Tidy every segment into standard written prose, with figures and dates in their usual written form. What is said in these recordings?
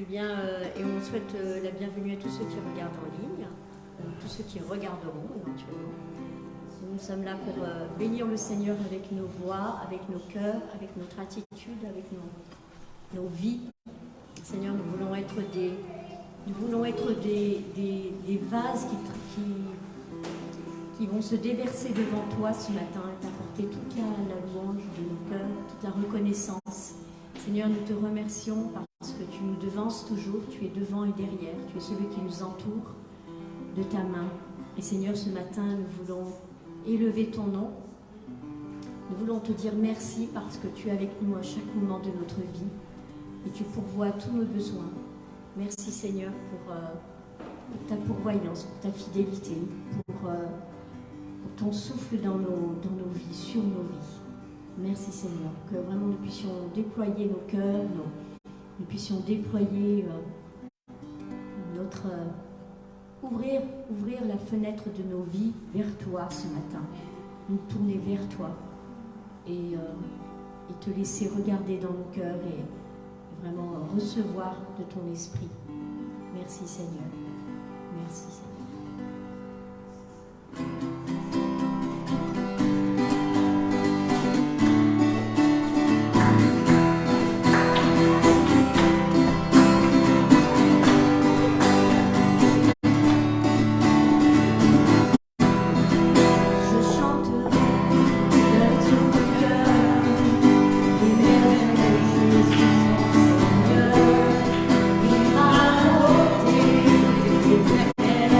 Eh bien, et on souhaite la bienvenue à tous ceux qui regardent en ligne, tous ceux qui regarderont éventuellement. Nous sommes là pour bénir le Seigneur avec nos voix, avec nos cœurs, avec notre attitude, avec nos vies. Seigneur, nous voulons être des vases qui vont se déverser devant toi ce matin et t'apporter toute la louange de nos cœurs, toute la reconnaissance. Seigneur, nous te remercions parce que tu nous devances toujours, tu es devant et derrière, tu es celui qui nous entoure de ta main. Et Seigneur, ce matin, nous voulons élever ton nom. Nous voulons te dire merci parce que tu es avec nous à chaque moment de notre vie et tu pourvois tous nos besoins. Merci Seigneur pour ta pourvoyance, pour ta fidélité, pour ton souffle dans nos vies, sur nos vies. Merci Seigneur, que vraiment nous puissions déployer nos cœurs, nous puissions déployer ouvrir la fenêtre de nos vies vers toi ce matin, nous tourner vers toi et te laisser regarder dans nos cœurs et vraiment recevoir de ton esprit. Merci Seigneur, merci Seigneur. Yeah.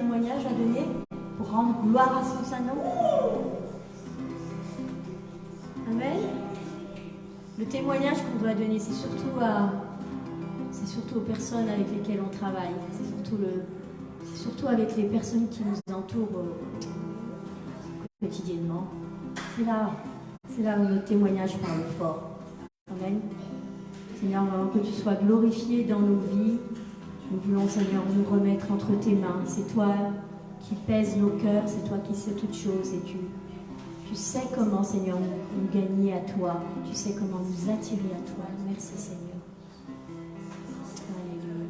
témoignage à donner pour rendre gloire à son Saint-Nom? Amen. Le témoignage qu'on doit donner, c'est surtout aux personnes avec lesquelles on travaille. C'est surtout avec les personnes qui nous entourent quotidiennement. C'est là où notre témoignage parle fort. Amen. Seigneur, vraiment que tu sois glorifié dans nos vies. Nous voulons, Seigneur, nous remettre entre tes mains. C'est toi qui pèses nos cœurs, c'est toi qui sais toutes choses et tu sais comment, Seigneur, nous gagner à toi. Tu sais comment nous attirer à toi. Merci, Seigneur. Alléluia.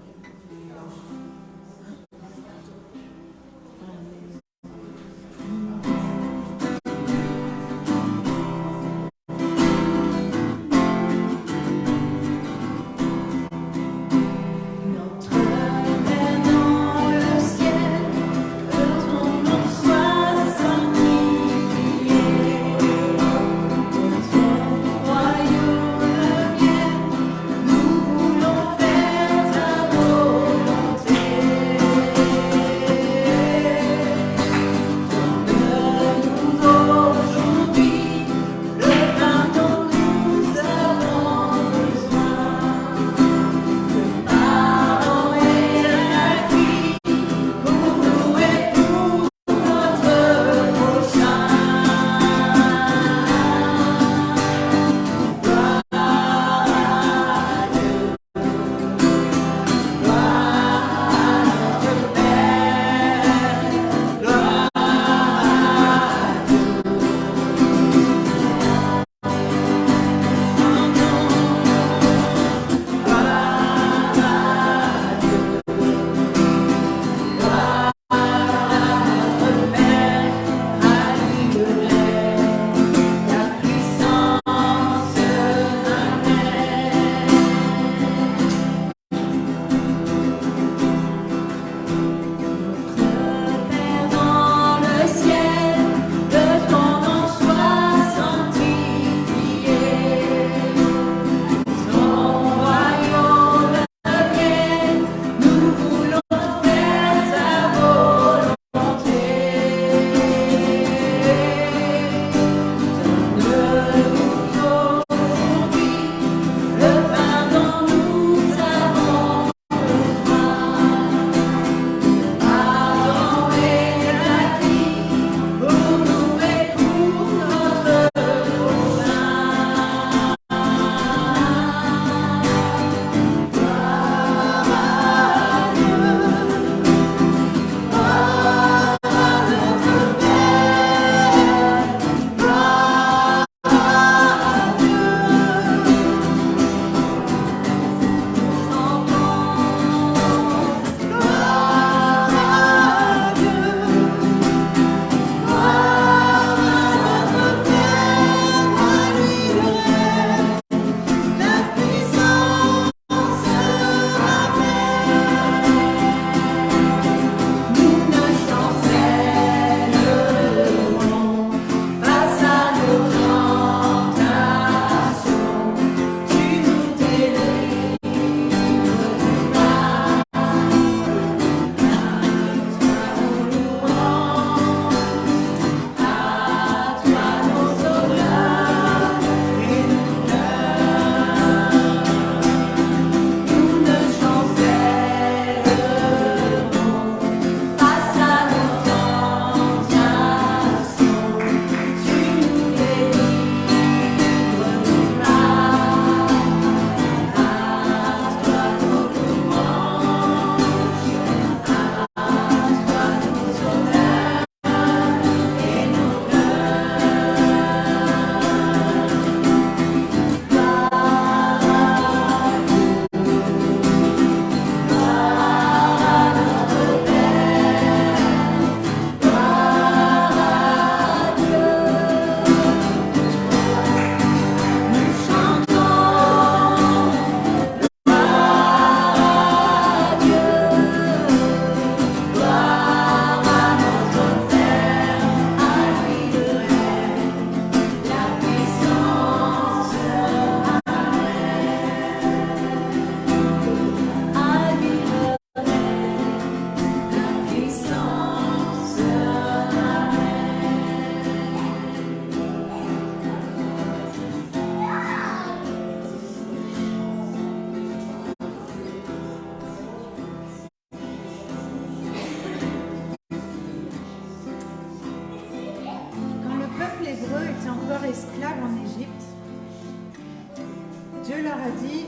Dieu leur a dit,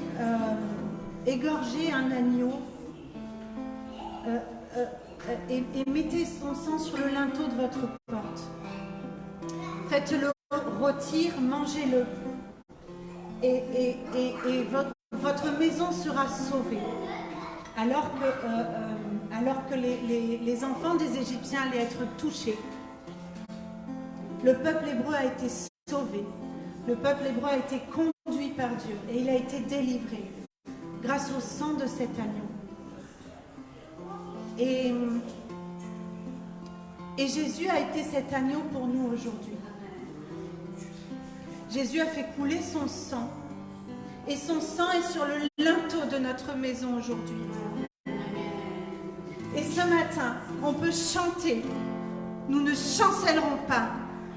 égorgez un agneau et mettez son sang sur le linteau de votre porte. Faites-le rôtir, mangez-le. Et votre maison sera sauvée. Alors que les enfants des Égyptiens allaient être touchés, le peuple hébreu a été sauvé. Le peuple hébreu a été conduit par Dieu et il a été délivré grâce au sang de cet agneau. Et Jésus a été cet agneau pour nous aujourd'hui. Jésus a fait couler son sang. Et son sang est sur le linteau de notre maison aujourd'hui. Et ce matin, on peut chanter. Nous ne chancellerons pas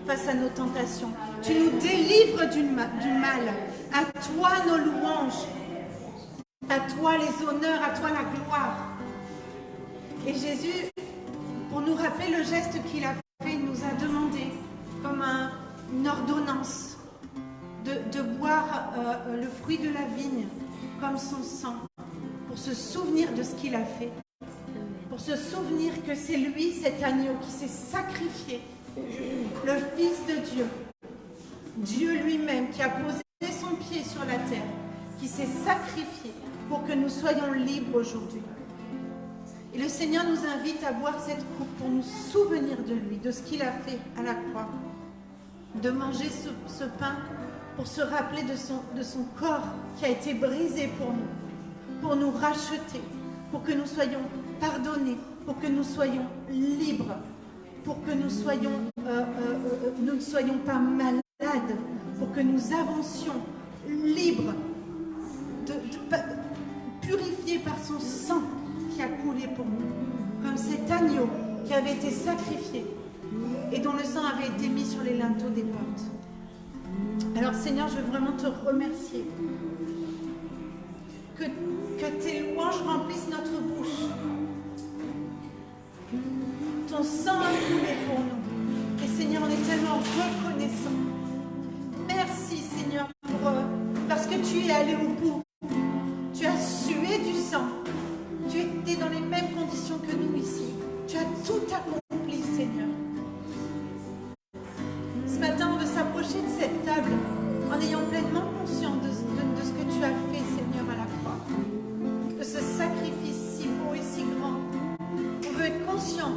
face à nos tentations. Tu nous délivres du mal. À toi nos louanges. À toi les honneurs, à toi la gloire. Et Jésus, pour nous rappeler le geste qu'il a fait, il nous a demandé, comme une ordonnance, de boire le fruit de la vigne comme son sang, pour se souvenir de ce qu'il a fait, pour se souvenir que c'est lui, cet agneau, qui s'est sacrifié, le Fils de Dieu, Dieu lui-même, qui a posé son pied sur la terre, qui s'est sacrifié pour que nous soyons libres aujourd'hui. Et le Seigneur nous invite à boire cette coupe pour nous souvenir de lui, de ce qu'il a fait à la croix, de manger ce pain pour se rappeler de son corps qui a été brisé pour nous racheter, pour que nous soyons pardonnés, pour que nous soyons libres, pour que nous ne soyons pas malades, pour que nous avancions libres, purifiés par son sang qui a coulé pour nous, comme cet agneau qui avait été sacrifié et dont le sang avait été mis sur les linteaux des portes. Alors Seigneur, je veux vraiment te remercier que tes louanges remplissent notre bouche. Ton sang a coulé pour nous. Et Seigneur, on est tellement reconnaissants. Merci Seigneur parce que tu es allé au bout. Tu as sué du sang. Tu étais dans les mêmes conditions que nous ici. Tu as tout accompli, Seigneur. Ce matin, on veut s'approcher de cette table en ayant pleinement conscience de ce que tu as fait, Seigneur, à la croix. De ce sacrifice si beau et si grand. On veut être conscient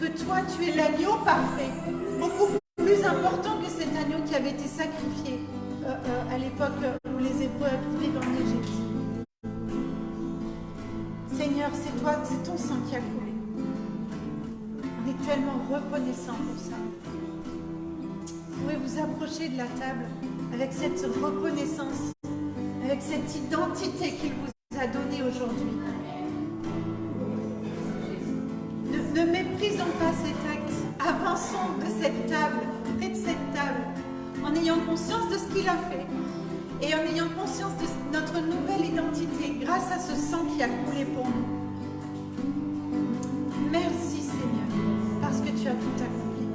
que toi, tu es l'agneau parfait. Beaucoup plus important que cet agneau qui avait été sacrifié à l'époque où les Hébreux vivaient en Égypte. Seigneur, c'est ton sang qui a coulé. On est tellement reconnaissants pour ça. Vous pouvez vous approcher de la table avec cette reconnaissance, avec cette identité qu'il vous a donnée aujourd'hui. Ne méprisons pas cet acte. Avançons de cette table, près de cette table, en ayant conscience de ce qu'il a fait et en ayant conscience de notre nouvelle identité grâce à ce sang qui a coulé pour nous. Merci Seigneur, parce que tu as tout accompli.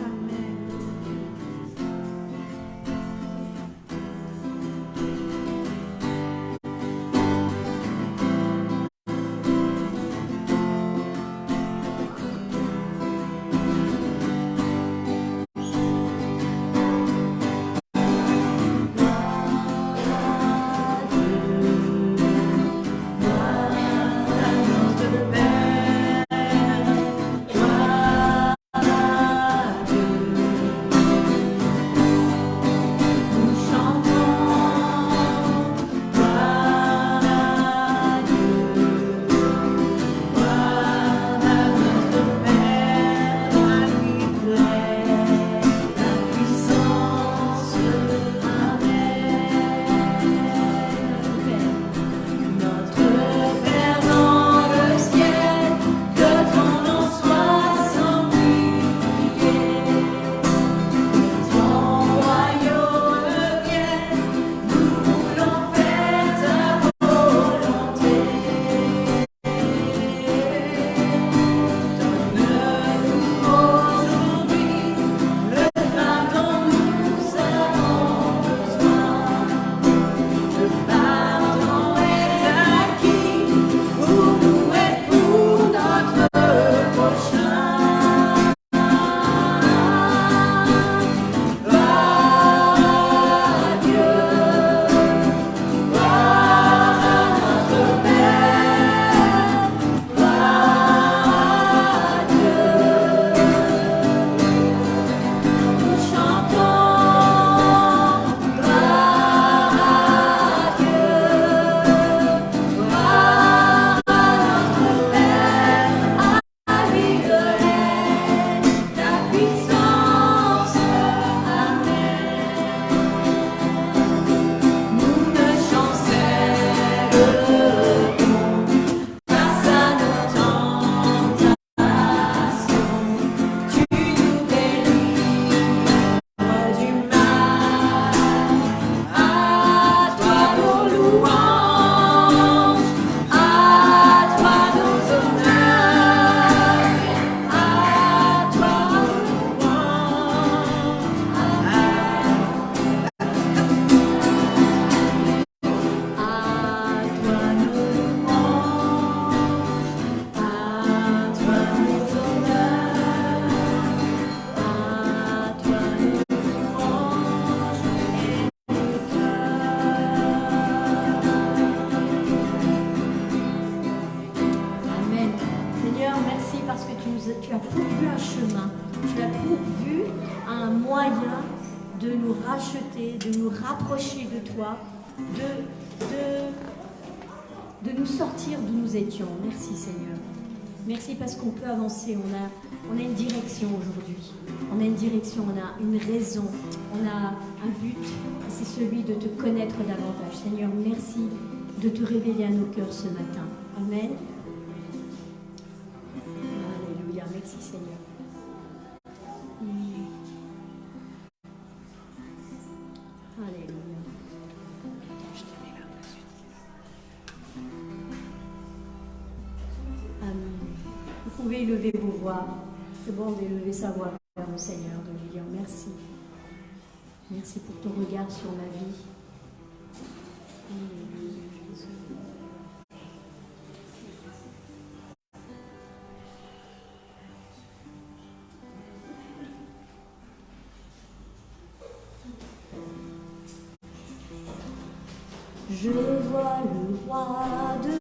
Amen. de nous racheter, de nous rapprocher de toi, de nous sortir d'où nous étions. Merci Seigneur. Merci parce qu'on peut avancer, on a une direction aujourd'hui. On a une direction, on a une raison, on a un but, c'est celui de te connaître davantage. Seigneur, merci de te révéler à nos cœurs ce matin. Amen. Alléluia, merci Seigneur. Alléluia. Amen. Vous pouvez lever vos voix. C'est bon d'élever sa voix vers le Seigneur, de lui dire merci. Merci pour ton regard sur ma vie. Alléluia, Jésus. Je vois le roi de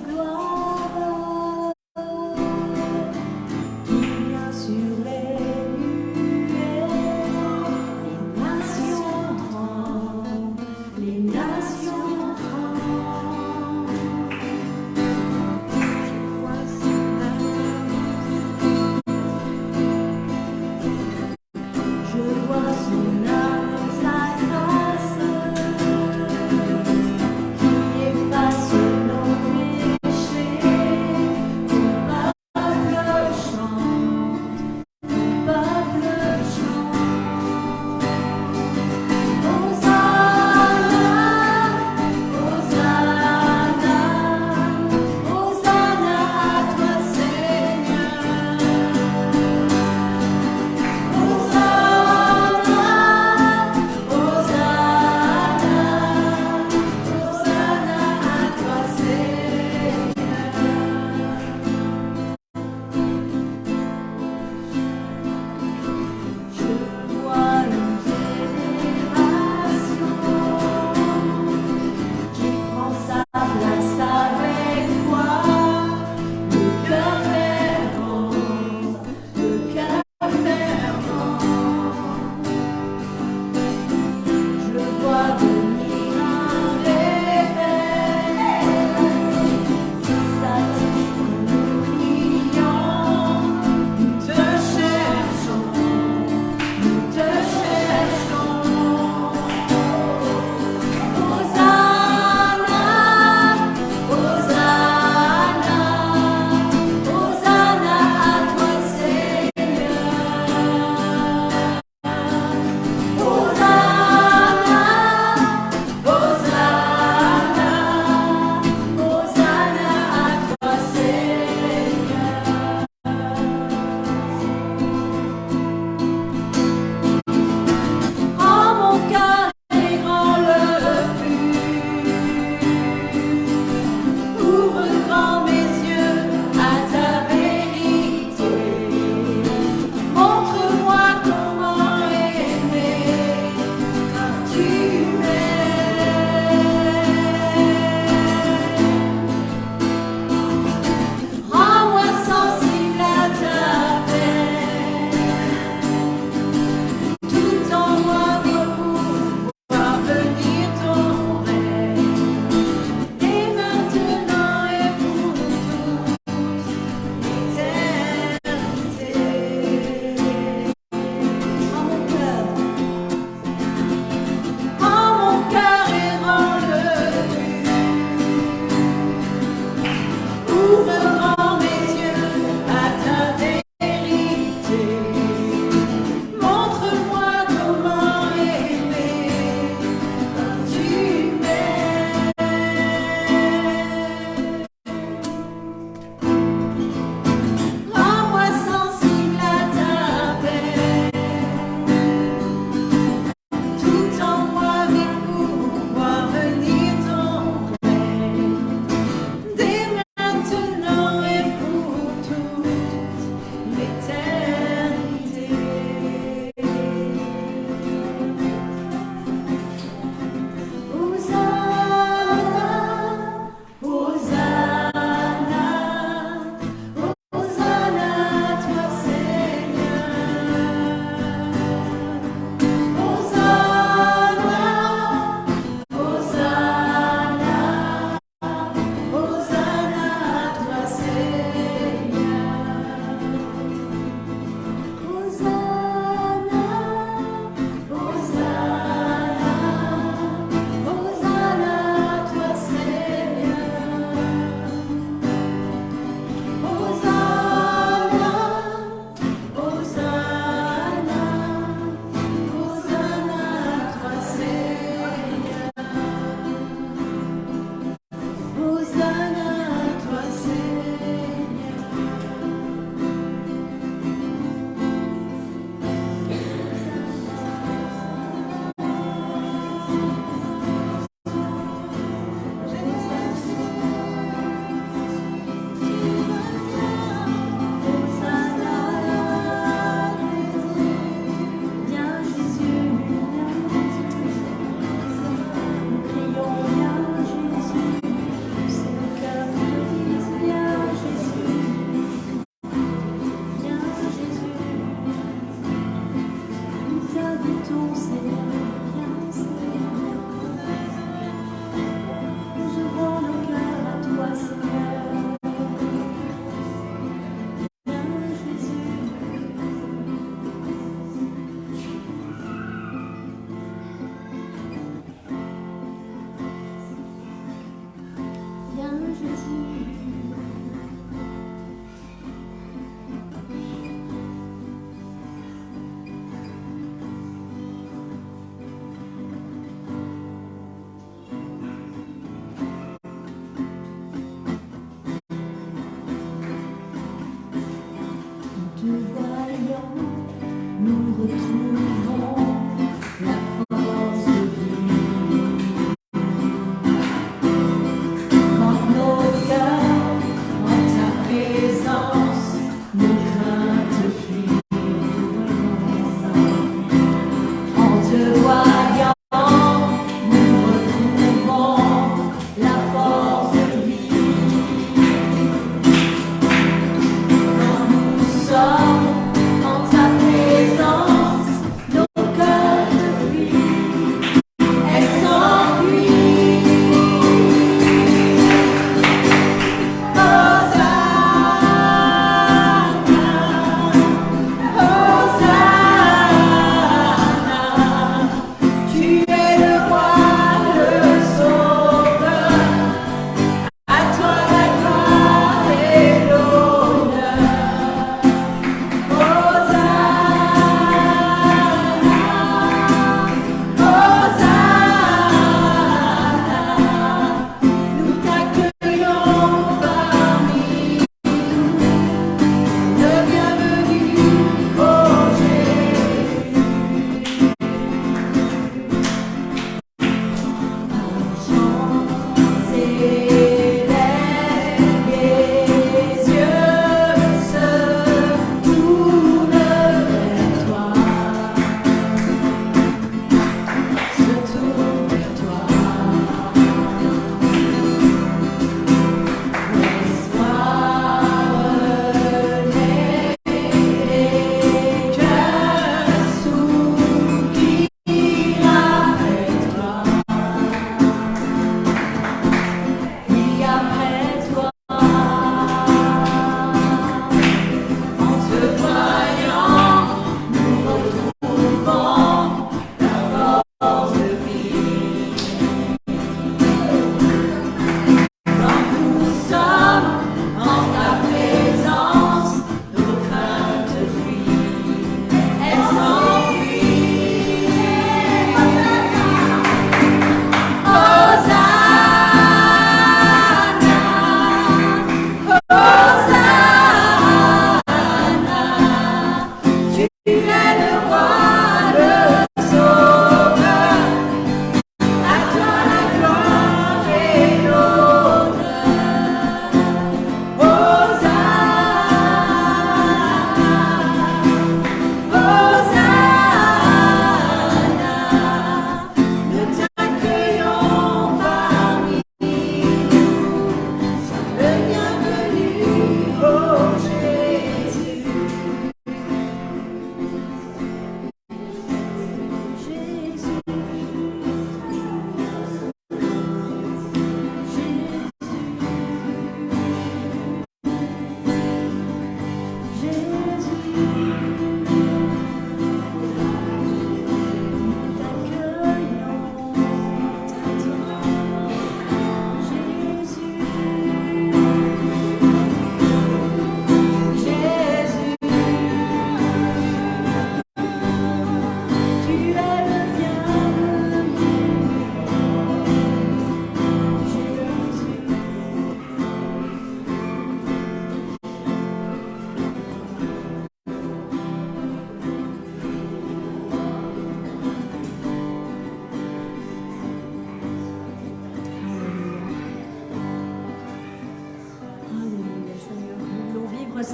gloire qui vient sur les nuées. Les nations tremblent, les nations tremblent. Je vois son âme, sa grâce. Efface le nom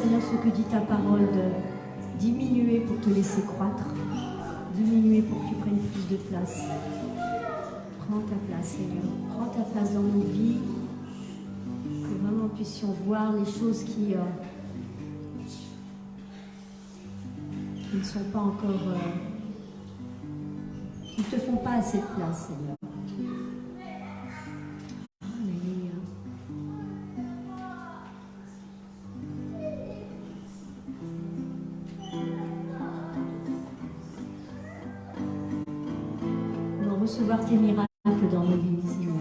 Seigneur, ce que dit ta parole, de diminuer pour te laisser croître, diminuer pour que tu prennes plus de place. Prends ta place, Seigneur. Prends ta place dans nos vies, que vraiment nous puissions voir les choses qui ne sont pas encore, qui ne te font pas assez de place, Seigneur. Alléluia. Nous allons recevoir tes miracles dans nos vies, Seigneur.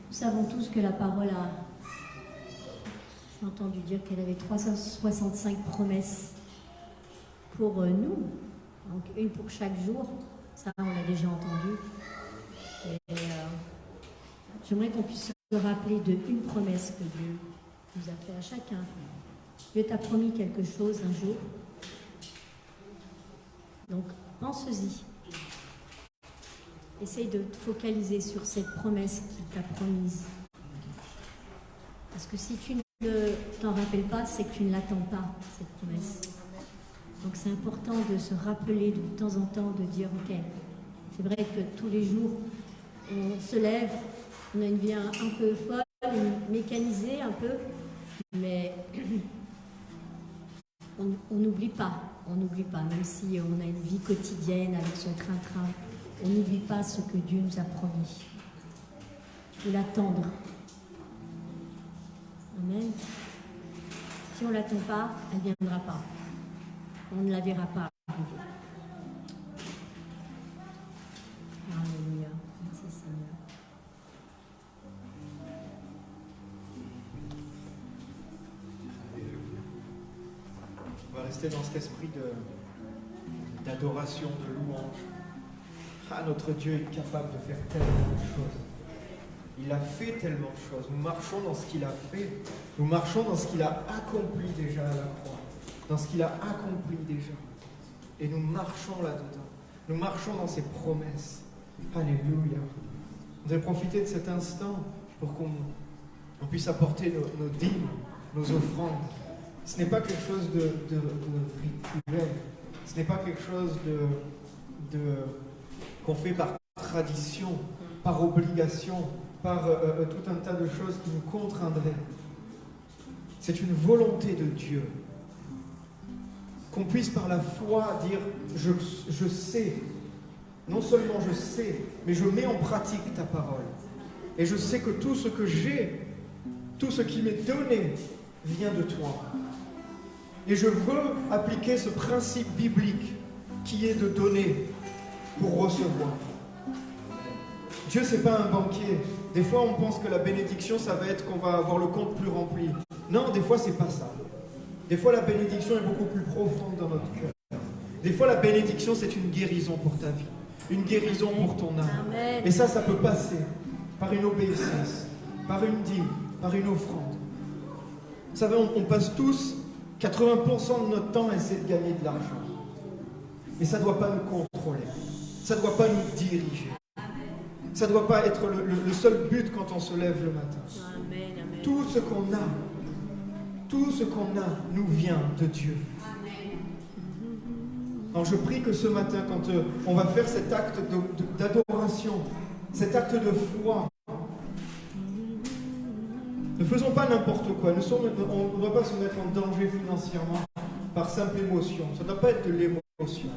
Nous savons tous que la parole a... J'ai entendu dire qu'elle avait 365 promesses pour nous, donc une pour chaque jour. Ça, on l'a déjà entendu. Et j'aimerais qu'on puisse se rappeler d'une promesse que Dieu nous a fait à chacun. Dieu t'a promis quelque chose un jour. Donc, pense-y. Essaye de te focaliser sur cette promesse qu'il t'a promise. Parce que si tu ne t'en rappelles pas, c'est que tu ne l'attends pas, cette promesse. Donc c'est important de se rappeler de temps en temps, de dire, ok, c'est vrai que tous les jours, on se lève, on a une vie un peu folle, mécanisée un peu, mais on n'oublie pas, même si on a une vie quotidienne avec son train-train. On n'oublie pas ce que Dieu nous a promis. Il faut l'attendre. Amen. Si on ne l'attend pas, elle ne viendra pas. On ne la verra pas. arriver. Alléluia. Merci Seigneur. On va rester dans cet esprit d'adoration, de louange. Ah, notre Dieu est capable de faire tellement de choses. Il a fait tellement de choses. Nous marchons dans ce qu'il a fait. Nous marchons dans ce qu'il a accompli déjà à la croix. Dans ce qu'il a accompli déjà. Et nous marchons là-dedans. Nous marchons dans ses promesses. Alléluia. On va profiter de cet instant pour qu'on puisse apporter nos dîmes, nos offrandes. Ce n'est pas quelque chose de rituel. Ce n'est pas quelque chose qu'on fait par tradition, par obligation, par tout un tas de choses qui nous contraindraient. C'est une volonté de Dieu. Qu'on puisse par la foi dire je sais, non seulement je sais, mais je mets en pratique ta parole. Et je sais que tout ce que j'ai, tout ce qui m'est donné, vient de toi. Et je veux appliquer ce principe biblique qui est de donner pour recevoir. Dieu, ce n'est pas un banquier. Des fois, on pense que la bénédiction, ça va être qu'on va avoir le compte plus rempli. Non, des fois, ce n'est pas ça. Des fois, la bénédiction est beaucoup plus profonde dans notre cœur. Des fois, la bénédiction, c'est une guérison pour ta vie. Une guérison pour ton âme. Amen. Et ça peut passer par une obéissance, par une dîme, par une offrande. Vous savez, on passe tous 80% de notre temps à essayer de gagner de l'argent. Mais ça ne doit pas nous contrôler. Ça ne doit pas nous diriger. Ça ne doit pas être le seul but quand on se lève le matin. Amen, amen. Tout ce qu'on a nous vient de Dieu. Alors je prie que ce matin, quand on va faire cet acte d'adoration, cet acte de foi, ne faisons pas n'importe quoi. On ne doit pas se mettre en danger financièrement par simple émotion. Ça ne doit pas être de l'émotion.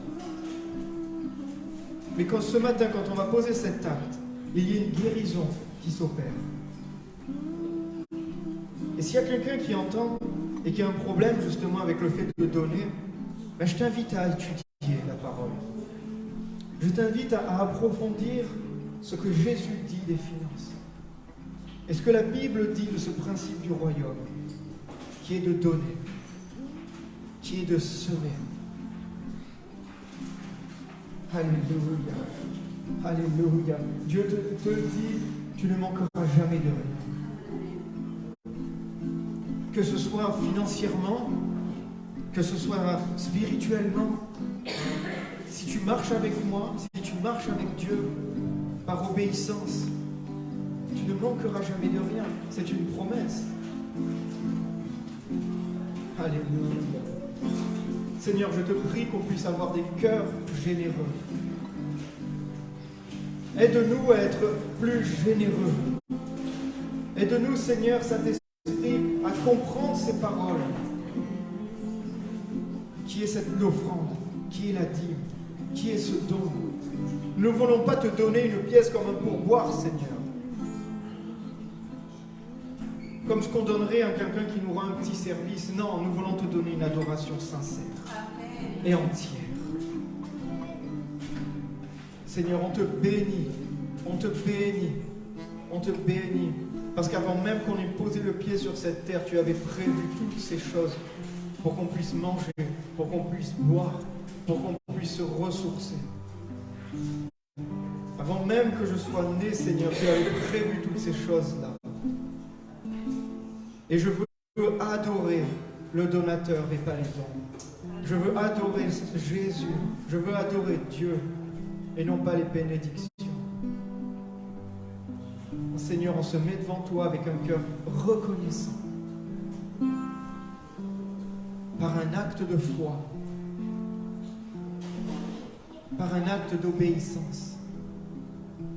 Mais quand ce matin, quand on va poser cet acte, il y a une guérison qui s'opère. Et s'il y a quelqu'un qui entend et qui a un problème justement avec le fait de donner, ben je t'invite à étudier la parole. Je t'invite à approfondir ce que Jésus dit des finances. Et ce que la Bible dit de ce principe du royaume, qui est de donner, qui est de semer. Alléluia. Alléluia. Dieu te dit, tu ne manqueras jamais de rien. Que ce soit financièrement, que ce soit spirituellement, si tu marches avec moi, si tu marches avec Dieu, par obéissance, tu ne manqueras jamais de rien. C'est une promesse. Alléluia. Seigneur, je te prie qu'on puisse avoir des cœurs généreux. Aide-nous à être plus généreux. Aide-nous, Seigneur, Saint-Esprit, à comprendre ces paroles. Qui est cette offrande? Qui est la dîme? Qui est ce don? Nous ne voulons pas te donner une pièce comme un pourboire, Seigneur. Comme ce qu'on donnerait à quelqu'un qui nous rend un petit service. Non, nous voulons te donner une adoration sincère et entière. Seigneur, on te bénit, on te bénit, on te bénit. Parce qu'avant même qu'on ait posé le pied sur cette terre, tu avais prévu toutes ces choses pour qu'on puisse manger, pour qu'on puisse boire, pour qu'on puisse se ressourcer. Avant même que je sois né, Seigneur, tu avais prévu toutes ces choses-là. Et je veux adorer le donateur et pas les dons. Je veux adorer Jésus. Je veux adorer Dieu et non pas les bénédictions. Seigneur, on se met devant toi avec un cœur reconnaissant. Par un acte de foi. Par un acte d'obéissance.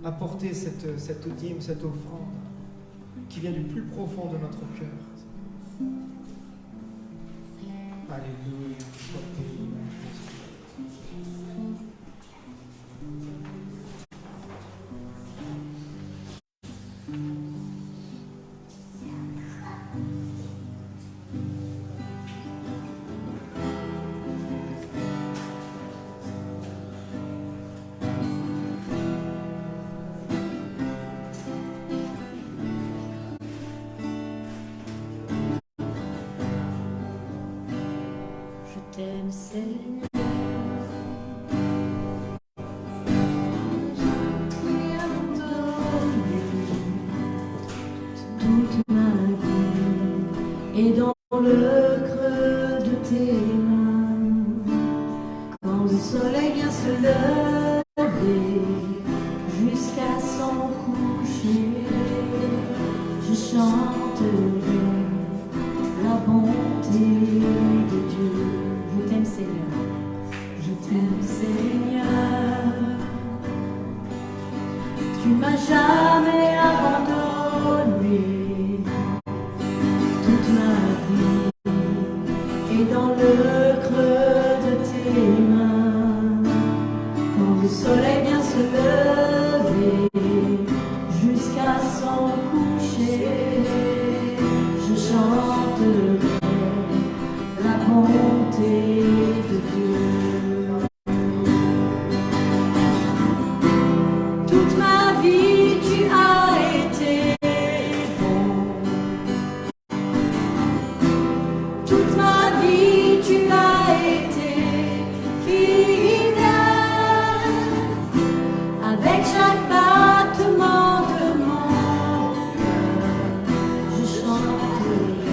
Apporter cette dîme, cette offrande qui vient du plus profond de notre cœur. Alléluia. t'aime, Seigneur. Toute ma vie est dans le creux de tes mains. Quand le soleil vient se lever jusqu'à son coucher, je chanterai la bonté de Dieu. Je t'aime, Seigneur. Je t'aime, Seigneur. Tu m'as jamais abandonné. Toute ma vie est dans le creux de tes mains. Quand le soleil vient se lever jusqu'à son coucher, je chanterai la bonté de Dieu. Toute ma vie tu as été bon. Toute ma vie tu as été fidèle. Avec chaque battement de mon cœur, je chanterai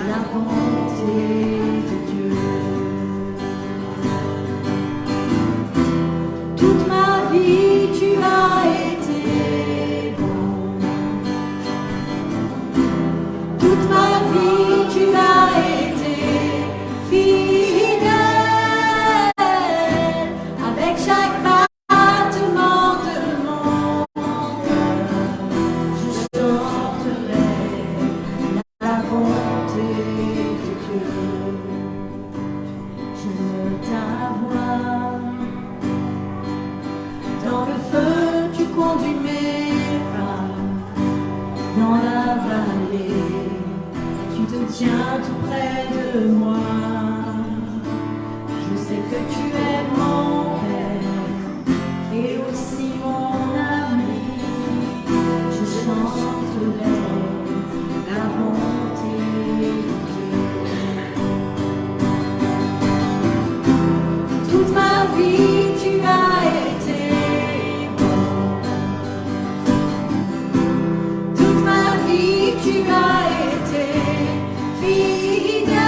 la bonté de Dieu. Toute ma vie tu as été bon. Toute ma vie tu as été fidèle. Avec chaque battement de mon cœur, je chanterai la bonté de Dieu. J'aime ta voix. Dans le feu, tu conduis mes pas. Dans la vallée, tu te tiens tout près de moi. Je sais que tu es mon Père et aussi mon ami. Je chanterai la bonté de Dieu. Toute ma vie, tu as été bon. Toute ma vie, tu as été fidèle.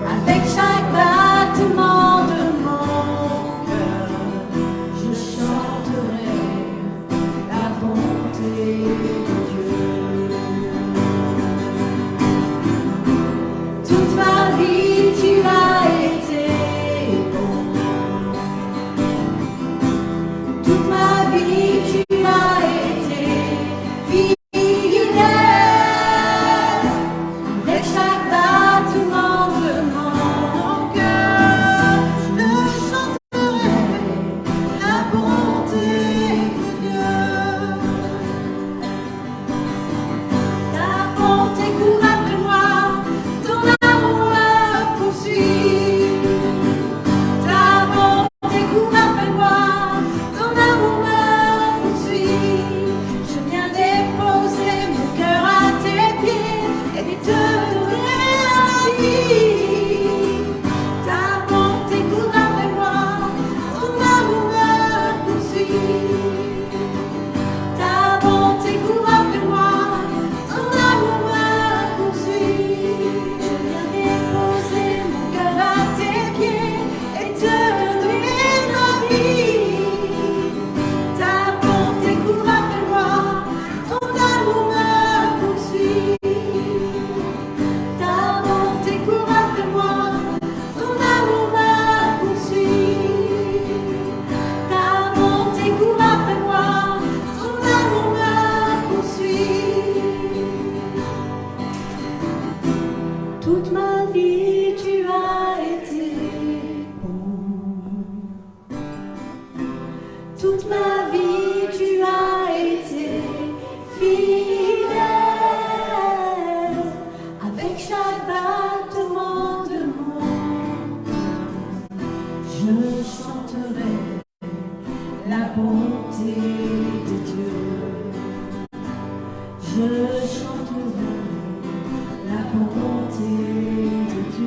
Avec chaque battement de mon cœur, je chanterai la bonté de Dieu. Toute ma vie, tu as été bon. Toute ma vie, tu as été fidèle. Avec chaque battement de mon cœur, je chanterai la bonté de Dieu. Ta bonté court après moi, ton amour me poursuit. Ta bonté court après moi, ton amour me poursuit. Je viens déposer mon cœur à tes pieds et te donner la vie. Ta bonté court après moi, ton amour me poursuit. Ta bonté court après moi, ton amour me poursuit. Je viens déposer mon cœur à tes pieds et te donner la vie. Ta bonté court après moi, ton amour me poursuit. Ta bonté court après moi, ton amour me poursuit. Ta bonté court après moi, ton amour me poursuit. Toute ma vie tu as été bon. Toute ma vie tu as été fidèle. Avec chaque battement de mon cœur, je chanterai la bonté de Dieu. Je chanterai la bonté de Dieu.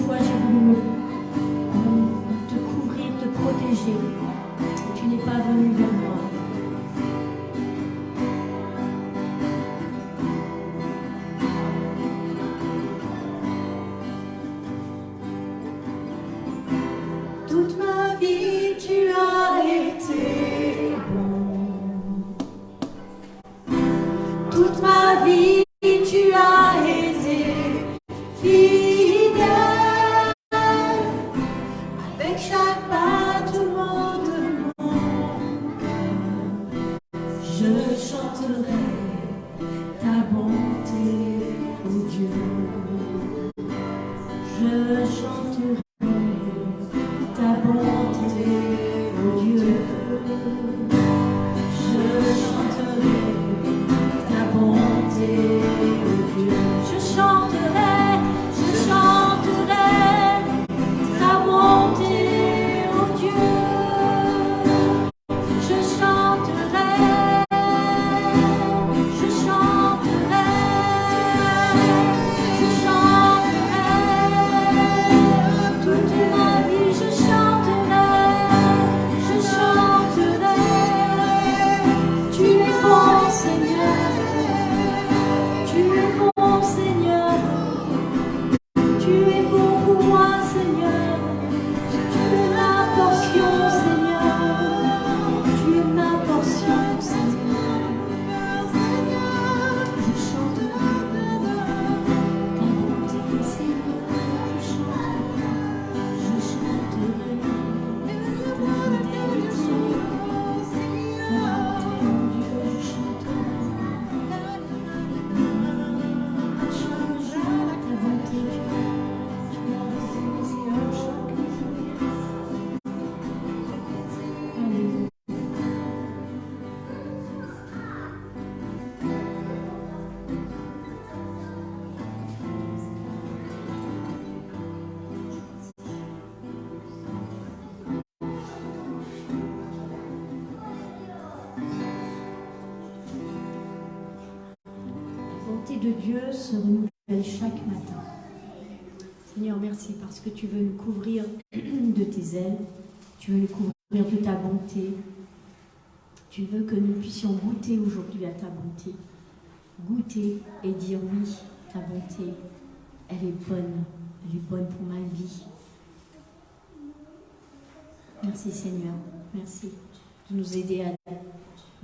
fois j'ai voulu te couvrir, te protéger. Tu n'es pas venu vers moi. Toute ma vie, tu as été bon. Toute ma vie, tu as été fidèle. Avec chaque battement de mon cœur, je chanterai ta bonté, ô Dieu. Je chanterai ta bonté, ô Dieu. Je chanterai ta bonté, ô Dieu. Je chanterai ta bonté, ô Dieu. Je chanterai toute ma vie, je chanterai. Tu es bon, Seigneur. Tu es bon, Seigneur. Tu es bon pour moi, Seigneur. Tu es ma portion, Seigneur. Tu es ma portion, Seigneur. Je chanterai ta bonté, Seigneur. Je chanterai ta fidélité. De Dieu se renouvelle chaque matin. Seigneur, merci parce que tu veux nous couvrir de tes ailes, tu veux nous couvrir de ta bonté, tu veux que nous puissions goûter aujourd'hui à ta bonté, goûter et dire oui, ta bonté, elle est bonne pour ma vie. Merci Seigneur, merci de nous aider à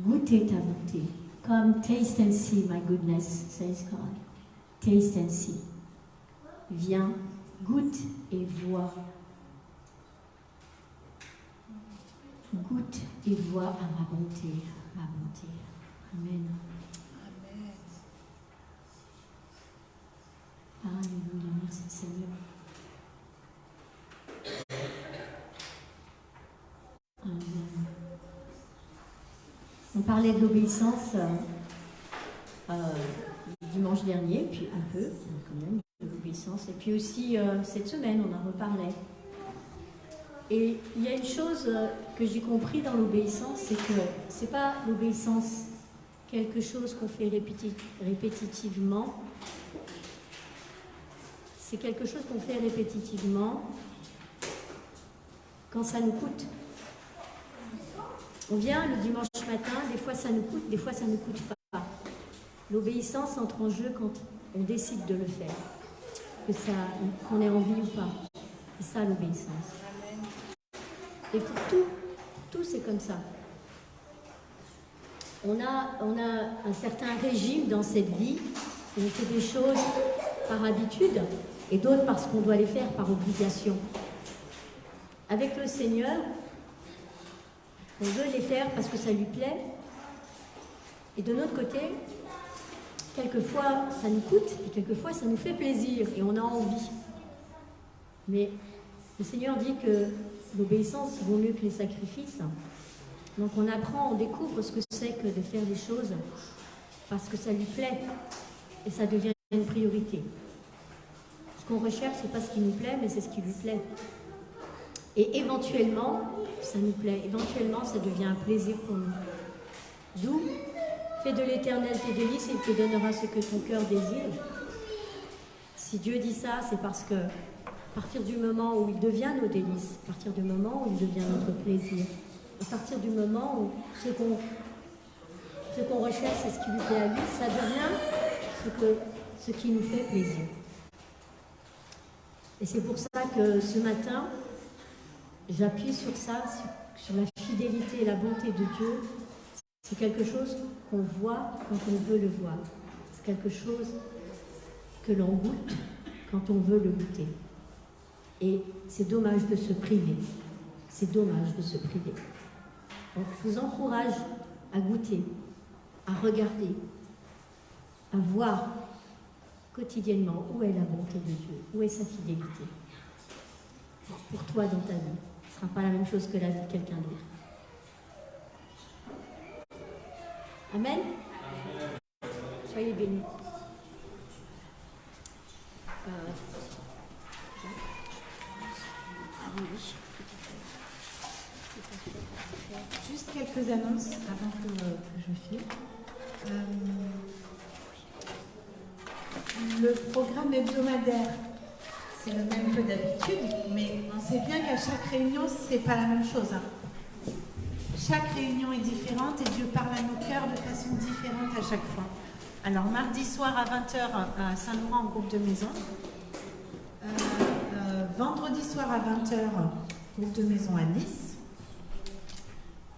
goûter ta bonté. Come, taste and see my goodness, says God. Taste and see. Viens, goûte et vois. Goûte et vois à ma bonté, ma bonté. Amen. Alléluia, merci Seigneur. Amen. On parlait de l'obéissance dimanche dernier, puis un peu, quand même, de l'obéissance. Et puis aussi, cette semaine, on en reparlait. Et il y a une chose que j'ai compris dans l'obéissance, c'est que c'est pas l'obéissance quelque chose qu'on fait répétitivement. C'est quelque chose qu'on fait répétitivement quand ça nous coûte. On vient le dimanche matin, des fois ça nous coûte, des fois ça ne nous coûte pas. L'obéissance entre en jeu quand on décide de le faire, qu'on ait envie ou pas. C'est ça l'obéissance. Et pour tout c'est comme ça. On a un certain régime dans cette vie, on fait des choses par habitude et d'autres parce qu'on doit les faire par obligation. Avec le Seigneur, on veut les faire parce que ça lui plaît. Et de notre côté, quelquefois ça nous coûte et quelquefois ça nous fait plaisir et on a envie. Mais le Seigneur dit que l'obéissance vaut mieux que les sacrifices. Donc on apprend, on découvre ce que c'est que de faire des choses parce que ça lui plaît et ça devient une priorité. Ce qu'on recherche, c'est pas ce qui nous plaît, mais c'est ce qui lui plaît. Et éventuellement, ça nous plaît. Éventuellement, ça devient un plaisir pour nous. D'où, fais de l'Éternel tes délices et il te donnera ce que ton cœur désire. Si Dieu dit ça, c'est parce que À partir du moment où il devient nos délices, à partir du moment où il devient notre plaisir, à partir du moment où ce qu'on recherche, c'est ce qui lui plaît à lui, ça devient ce qui nous fait plaisir. Et c'est pour ça que ce matin, j'appuie sur ça, sur la fidélité et la bonté de Dieu. C'est quelque chose qu'on voit quand on veut le voir. C'est quelque chose que l'on goûte quand on veut le goûter. Et c'est dommage de se priver. C'est dommage de se priver. Donc je vous encourage à goûter, à regarder, à voir quotidiennement où est la bonté de Dieu, où est sa fidélité. Pour toi dans ta vie, ce ne sera pas la même chose que la vie de quelqu'un d'autre. Amen. Soyez bénis. Juste quelques annonces avant que je file. Le programme hebdomadaire, c'est le même que d'habitude, mais on sait bien qu'à chaque réunion, c'est pas la même chose. Chaque réunion est différente et Dieu parle à nos cœurs de façon différente à chaque fois. Alors, mardi soir à 20h à Saint-Laurent en groupe de maison. Vendredi soir à 20h, groupe de maison à Nice.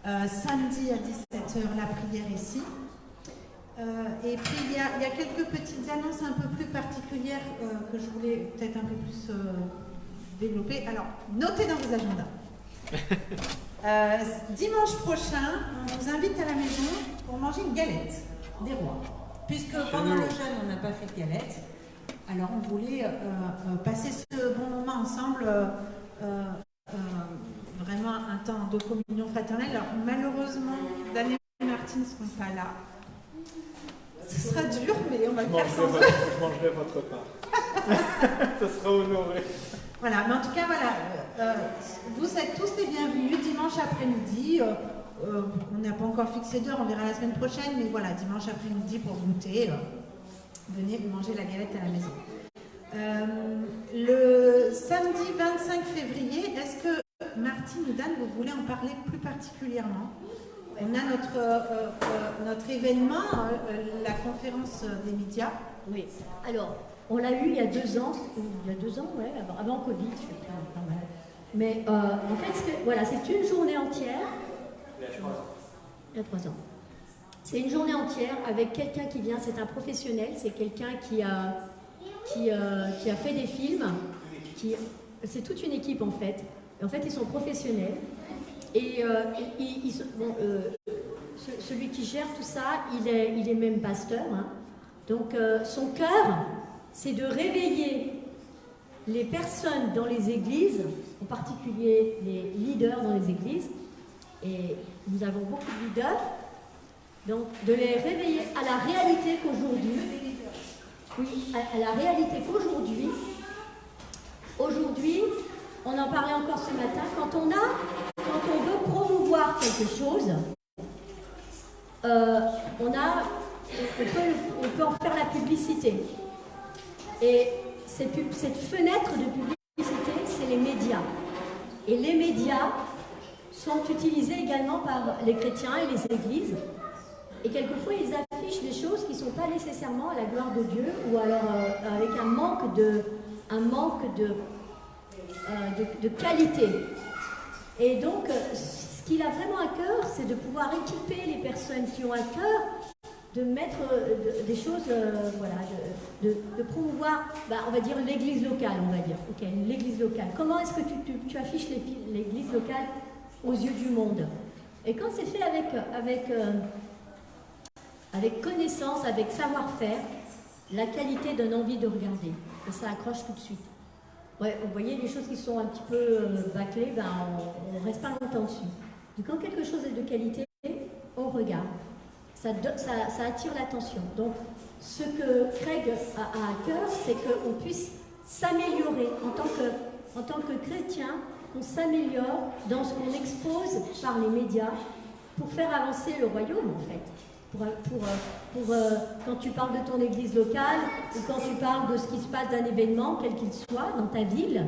Samedi à 17h, la prière ici. Et puis, il y a quelques petites annonces un peu plus particulières que je voulais peut-être un peu plus développer. Alors, notez dans vos agendas. Dimanche prochain, on vous invite à la maison pour manger une galette des rois. Puisque pendant le jeûne, on n'a pas fait de galette. Alors, on voulait passer ce bon moment ensemble, vraiment un temps de communion fraternelle. Alors, malheureusement, Daniel et Martine ne seront pas là. Ce sera dur, mais on va le faire sans eux. Je mangerai votre part. Ça sera honoré. Voilà, mais en tout cas, voilà, vous êtes tous les bienvenus dimanche après-midi. On n'a pas encore fixé d'heure, on verra la semaine prochaine, mais voilà, dimanche après-midi pour goûter, venez manger la galette à la maison. Le samedi 25 février, est-ce que Martine ou Dan, vous voulez en parler plus particulièrement? On a notre événement, la conférence des médias. Oui, alors, on l'a eu il y a 2 ans, ouais, avant Covid, je suis pas mal. Mais en fait, voilà, c'est une journée entière. Il y a 3 ans. C'est une journée entière avec quelqu'un qui vient, c'est un professionnel, c'est quelqu'un qui a fait des films, c'est toute une équipe en fait. Et en fait, ils sont professionnels. Et celui qui gère tout ça, il est même pasteur. Hein. Donc son cœur, c'est de réveiller les personnes dans les églises, en particulier les leaders dans les églises. Et nous avons beaucoup de leaders. Donc de les réveiller à la réalité qu'aujourd'hui, oui, à la réalité qu'aujourd'hui, on en parlait encore ce matin, quand on veut promouvoir quelque chose, on peut en faire la publicité. Et cette fenêtre de publicité, c'est les médias. Et les médias sont utilisés également par les chrétiens et les églises. Et quelquefois, ils affichent des choses qui ne sont pas nécessairement à la gloire de Dieu, ou alors avec un manque de qualité. Et donc, ce qu'il a vraiment à cœur, c'est de pouvoir équiper les personnes qui ont à cœur de mettre des choses, voilà, de promouvoir, on va dire l'église locale, on va dire. Ok, l'église locale. Comment est-ce que tu affiches l'église locale aux yeux du monde? Et quand c'est fait avec connaissance, avec savoir-faire, la qualité donne envie de regarder. Et ça accroche tout de suite. Ouais, vous voyez, les choses qui sont un petit peu bâclées, on ne reste pas longtemps dessus. Donc, quand quelque chose est de qualité, on regarde. Ça attire l'attention. Donc, ce que Craig a à cœur, c'est qu'on puisse s'améliorer en tant que chrétien, on s'améliore dans ce qu'on expose par les médias pour faire avancer le royaume, en fait. quand tu parles de ton église locale ou quand tu parles de ce qui se passe d'un événement, quel qu'il soit, dans ta ville,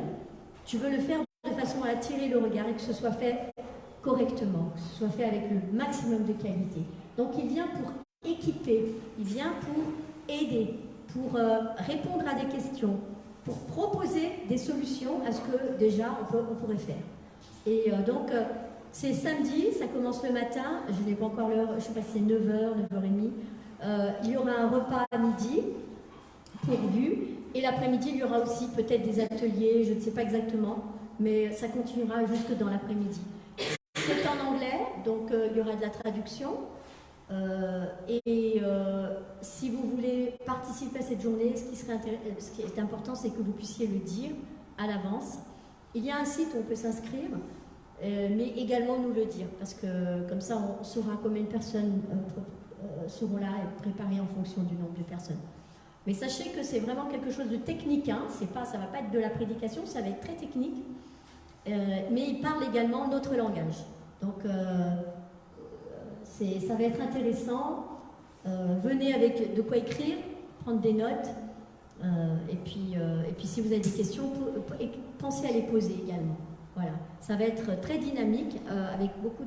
tu veux le faire de façon à attirer le regard et que ce soit fait correctement, que ce soit fait avec le maximum de qualité. Donc il vient pour équiper, il vient pour aider, pour répondre à des questions, pour proposer des solutions à ce que déjà on pourrait faire. Et donc c'est samedi, ça commence le matin, je n'ai pas encore l'heure, je ne sais pas si c'est 9h, 9h30. Il y aura un repas à midi pourvu, et l'après-midi il y aura aussi peut-être des ateliers, je ne sais pas exactement, mais ça continuera jusque dans l'après-midi. C'est en anglais, donc il y aura de la traduction. Si vous voulez participer à cette journée, ce qui est important, c'est que vous puissiez le dire à l'avance. Il y a un site où on peut s'inscrire, mais également nous le dire, parce que comme ça, on saura combien de personnes seront là et préparées en fonction du nombre de personnes. Mais sachez que c'est vraiment quelque chose de technique, hein. Ça ne va pas être de la prédication, ça va être très technique, mais il parle également notre langage. Donc, ça va être intéressant. Venez avec de quoi écrire, prendre des notes, et puis si vous avez des questions, pensez à les poser également. Voilà, ça va être très dynamique, avec beaucoup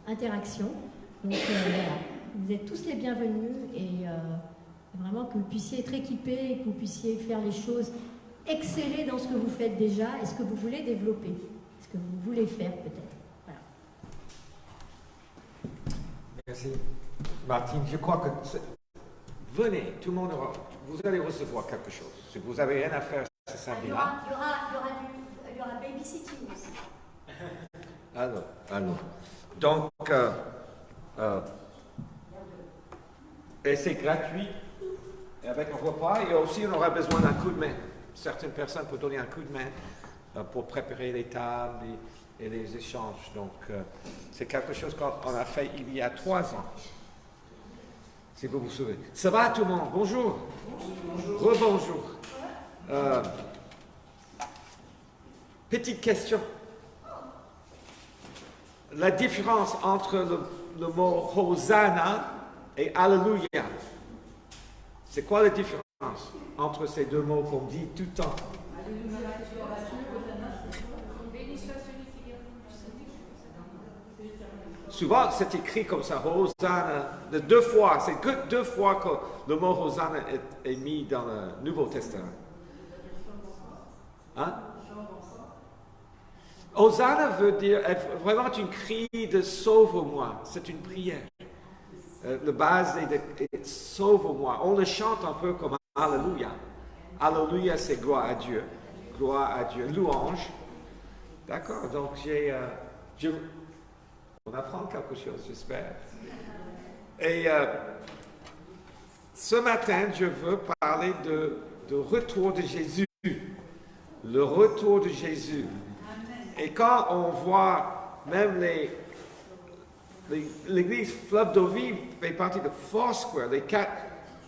d'interactions. Donc voilà, vous êtes tous les bienvenus et vraiment que vous puissiez être équipés et que vous puissiez faire les choses, exceller dans ce que vous faites déjà et ce que vous voulez développer, ce que vous voulez faire peut-être. Voilà. Merci. Martine, je crois que venez, tout le monde, vous allez recevoir quelque chose. Si vous n'avez rien à faire ce samedi-là. Il y aura babysitting aussi. Alors. Donc, et c'est gratuit avec un repas et aussi on aura besoin d'un coup de main. Certaines personnes peuvent donner un coup de main pour préparer les tables et les échanges. Donc, c'est quelque chose qu'on a fait il y a 3 ans. Si vous vous souvenez. Ça va tout le monde? Bonjour. Bonjour. Rebonjour. Petite question. La différence entre le mot Hosanna et Alléluia, c'est quoi la différence entre ces deux mots qu'on dit tout le temps? Souvent, c'est écrit comme ça, Hosanna, de 2 fois. C'est que 2 fois que le mot Hosanna est mis dans le Nouveau Testament. Hein? Hosanna veut dire vraiment une cri de sauve-moi. C'est une prière. La base est sauve-moi. On le chante un peu comme Alléluia. Alléluia, c'est gloire à Dieu. Gloire à Dieu. Louange. D'accord. Donc, on apprend quelque chose, j'espère. Et ce matin, je veux parler de retour de Jésus. Le retour de Jésus. Et quand on voit même l'église Fleuve d'eau vive fait partie de Foursquare, les 4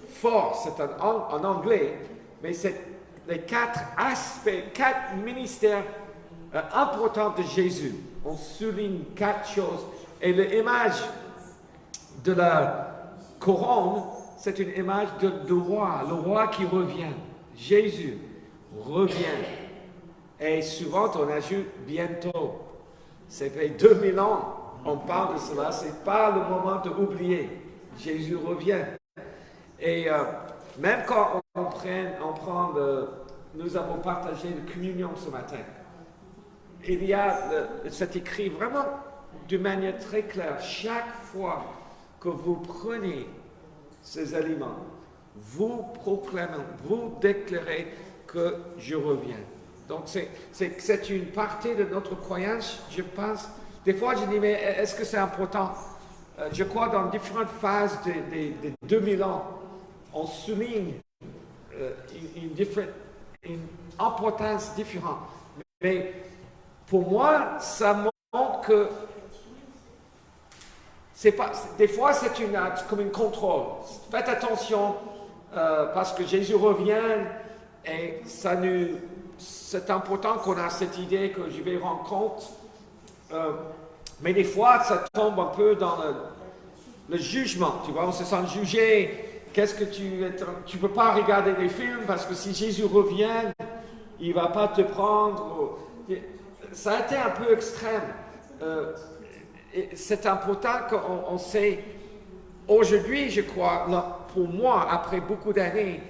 forces, c'est en anglais, mais c'est les 4 aspects, 4 ministères importants de Jésus. On souligne 4 choses. Et l'image de la couronne, c'est une image du roi, le roi qui revient. Jésus revient. Et souvent, on ajoute bientôt. Ça fait 2000 ans, on parle de cela. Ce n'est pas le moment d'oublier. Jésus revient. Et même quand nous avons partagé la communion ce matin, il y a c'est écrit vraiment d'une manière très claire. Chaque fois que vous prenez ces aliments, vous proclamez, vous déclarez que je reviens. Donc, c'est une partie de notre croyance, je pense. Des fois, je dis, mais est-ce que c'est important? Je crois dans différentes phases des 2000 ans, on souligne une importance différente. Mais pour moi, ça montre que des fois, c'est comme un contrôle. Faites attention, parce que Jésus revient et c'est important qu'on a cette idée que je vais rendre compte Mais des fois, ça tombe un peu dans le jugement, tu vois, on se sent jugé. Qu'est-ce que tu peux pas regarder des films parce que si Jésus revient, il va pas te prendre. Ça a été un peu extrême. C'est important qu'on sait. Aujourd'hui, je crois, là, pour moi, après beaucoup d'années,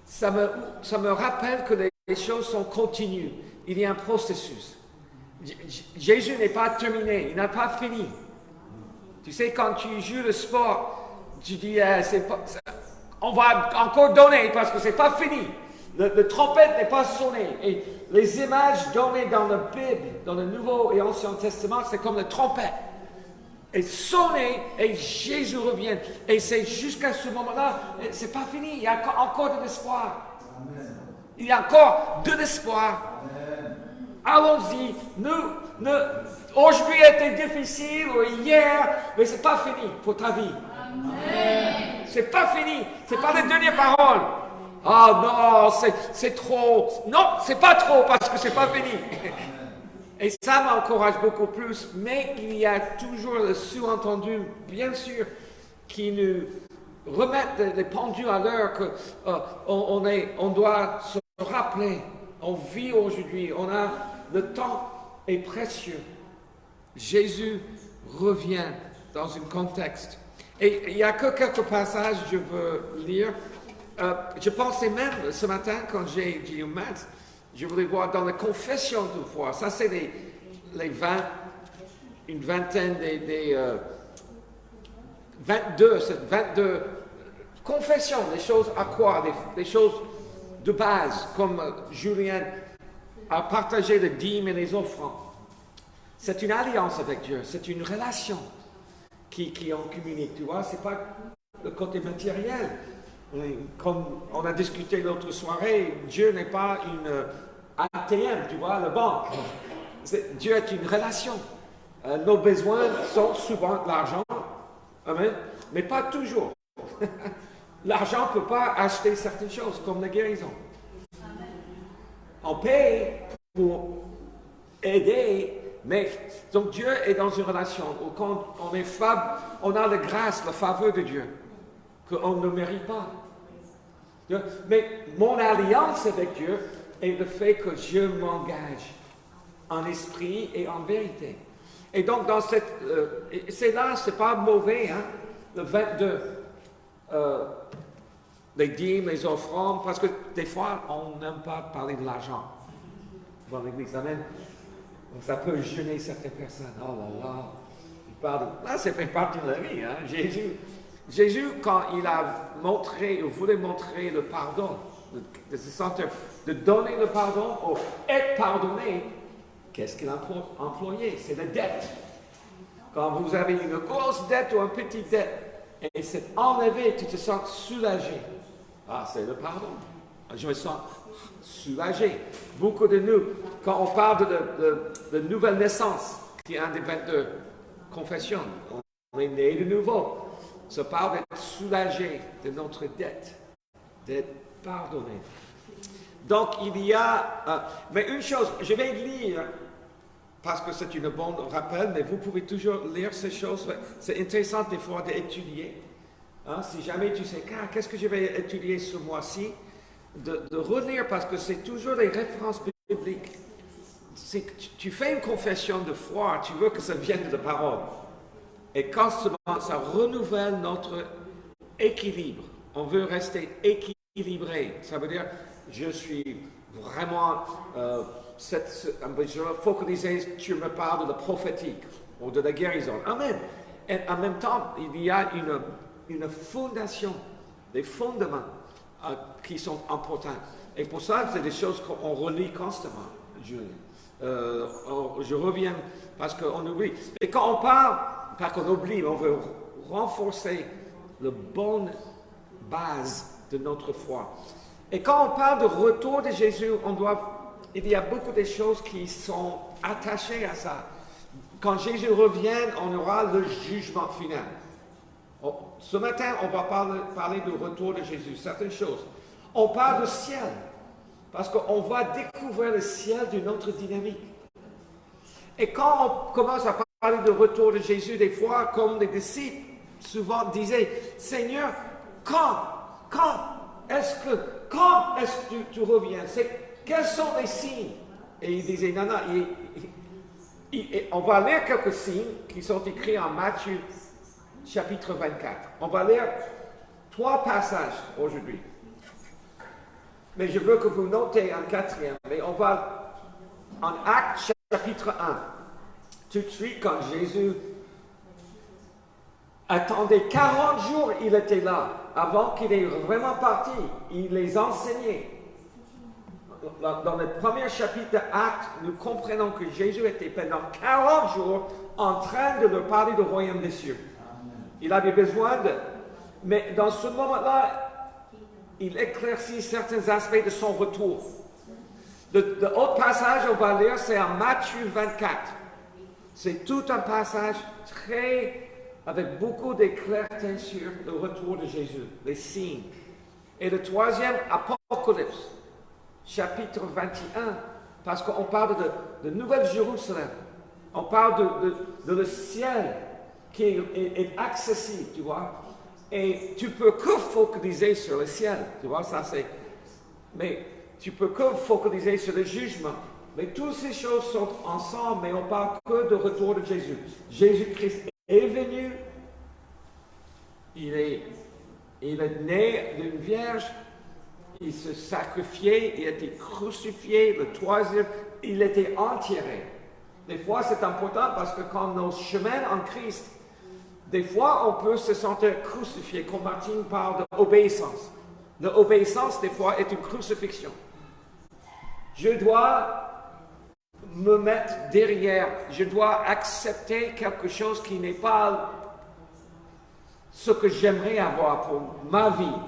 ça me rappelle que les choses sont continues. Il y a un processus. Jésus n'est pas terminé, il n'a pas fini. Tu sais, quand tu joues le sport, tu dis, on va encore donner parce que c'est pas fini. Le trompette n'est pas sonné. Et les images données dans la Bible, dans le Nouveau et Ancien Testament, c'est comme le trompette. Et sonner, et Jésus revient. Et c'est jusqu'à ce moment-là, c'est pas fini. Il y a encore de l'espoir. Il y a encore de l'espoir. Allons-y. Aujourd'hui a été difficile, ou hier, mais c'est pas fini pour ta vie. C'est pas fini. C'est pas les dernières paroles. Ah non, c'est trop. Non, c'est pas trop parce que c'est pas fini. Et ça m'encourage beaucoup plus, mais il y a toujours le sous-entendu, bien sûr, qui nous remettent les pendules à l'heure qu'on doit se rappeler. On vit aujourd'hui, le temps est précieux. Jésus revient dans un contexte. Et il n'y a que quelques passages que je veux lire. Je pensais même ce matin, quand j'ai dit au maths, je voulais voir dans les confessions de foi. Ça, c'est une vingtaine des 22 confessions, des choses à quoi, des choses de base, comme Julien a partagé les dîmes et les offrandes. C'est une alliance avec Dieu, c'est une relation qui en communique, tu vois, c'est pas le côté matériel. Comme on a discuté l'autre soirée, Dieu n'est pas une ATM, tu vois, la banque. Dieu est une relation. Nos besoins sont souvent de l'argent, amen, mais pas toujours. L'argent ne peut pas acheter certaines choses, comme la guérison. On paye pour aider, mais donc Dieu est dans une relation où quand on est on a la grâce, la faveur de Dieu, qu'on ne mérite pas. Mais mon alliance avec Dieu est le fait que je m'engage en esprit et en vérité. Et donc, dans c'est pas mauvais, hein, le 22, les dîmes, les offrandes, parce que des fois, on n'aime pas parler de l'argent dans l'église, amen. Donc, ça peut gêner certaines personnes. Oh là là, il parle là, ça fait partie de la vie, hein. Jésus, quand il voulait montrer le pardon, de donner le pardon ou être pardonné, qu'est-ce qu'il a employé? C'est la dette. Quand vous avez une grosse dette ou une petite dette, et c'est enlevé, tu te sens soulagé. Ah, c'est le pardon. Je me sens soulagé. Beaucoup de nous, quand on parle de nouvelle naissance, qui est un des 22 confessions, on est né de nouveau. Ça parle d'être soulagé de notre dette, d'être pardonné. Donc, il y a... mais une chose, je vais lire, parce que c'est une bonne rappel, mais vous pouvez toujours lire ces choses. C'est intéressant des fois d'étudier. Hein, si jamais tu sais, qu'est-ce que je vais étudier ce mois-ci, de relire, parce que c'est toujours des références bibliques. C'est que tu fais une confession de foi, tu veux que ça vienne de la parole. Et constamment, ça renouvelle notre équilibre. On veut rester équilibré. Ça veut dire, je suis vraiment, je vais focaliser, tu me parles de la prophétique ou de la guérison. Amen. Et en même temps, il y a une fondation, des fondements qui sont importants. Et pour ça, c'est des choses qu'on relit constamment, Julien. Je reviens parce qu'on oublie. Et quand on parle, pas qu'on oublie, on veut renforcer la bonne base de notre foi. Et quand on parle de retour de Jésus, il y a beaucoup de choses qui sont attachées à ça. Quand Jésus revient, on aura le jugement final. Ce matin, on va parler du retour de Jésus, certaines choses. On parle du ciel, parce qu'on va découvrir le ciel d'une autre dynamique. Et quand on commence à parler de retour de Jésus, des fois, comme les disciples souvent disaient, Seigneur, quand est-ce que tu reviens? Quels sont les signes? Et il disait, non, on va lire quelques signes qui sont écrits en Matthieu chapitre 24. On va lire 3 passages aujourd'hui. Mais je veux que vous notez un 4e. Mais on va en Actes chapitre 1. Tout de suite, quand Jésus attendait 40 jours, il était là. Avant qu'il ait vraiment parti, il les enseignait. Dans le premier chapitre d'Actes, nous comprenons que Jésus était pendant 40 jours en train de leur parler du royaume des cieux. Il avait besoin de... Mais dans ce moment-là, il éclaircit certains aspects de son retour. L'autre passage, on va lire, c'est en Matthieu 24. C'est tout un passage avec beaucoup de clarté sur le retour de Jésus, les signes. Et le 3e, Apocalypse, chapitre 21, parce qu'on parle de Nouvelle-Jérusalem. On parle de le ciel qui est accessible, tu vois. Et tu peux que focaliser sur le ciel, tu vois, ça c'est... Mais tu peux que focaliser sur le jugement. Mais toutes ces choses sont ensemble, mais on parle que de retour de Jésus. Jésus-Christ est venu, il est né d'une vierge, il se sacrifiait, il a été crucifié, le 3e, il était enterré. Des fois, c'est important parce que quand nos chemins en Christ, des fois, on peut se sentir crucifié, comme Martine parle d'obéissance. L'obéissance, des fois, est une crucifixion. Je dois me mettre derrière, je dois accepter quelque chose qui n'est pas ce que j'aimerais avoir pour ma vie.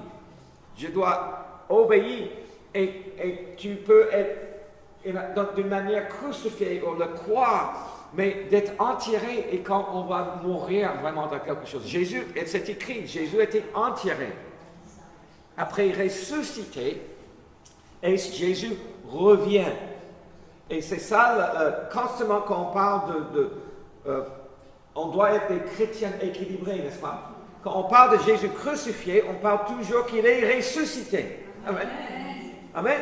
Je dois obéir et tu peux être d'une manière crucifiée ou le croire, mais d'être enterré et quand on va mourir vraiment dans quelque chose. Jésus, c'est écrit, Jésus était enterré. Après ressuscité, et Jésus revient. Et c'est ça, constamment quand on parle on doit être des chrétiens équilibrés, n'est-ce pas? Quand on parle de Jésus crucifié, on parle toujours qu'il est ressuscité. Amen. Amen.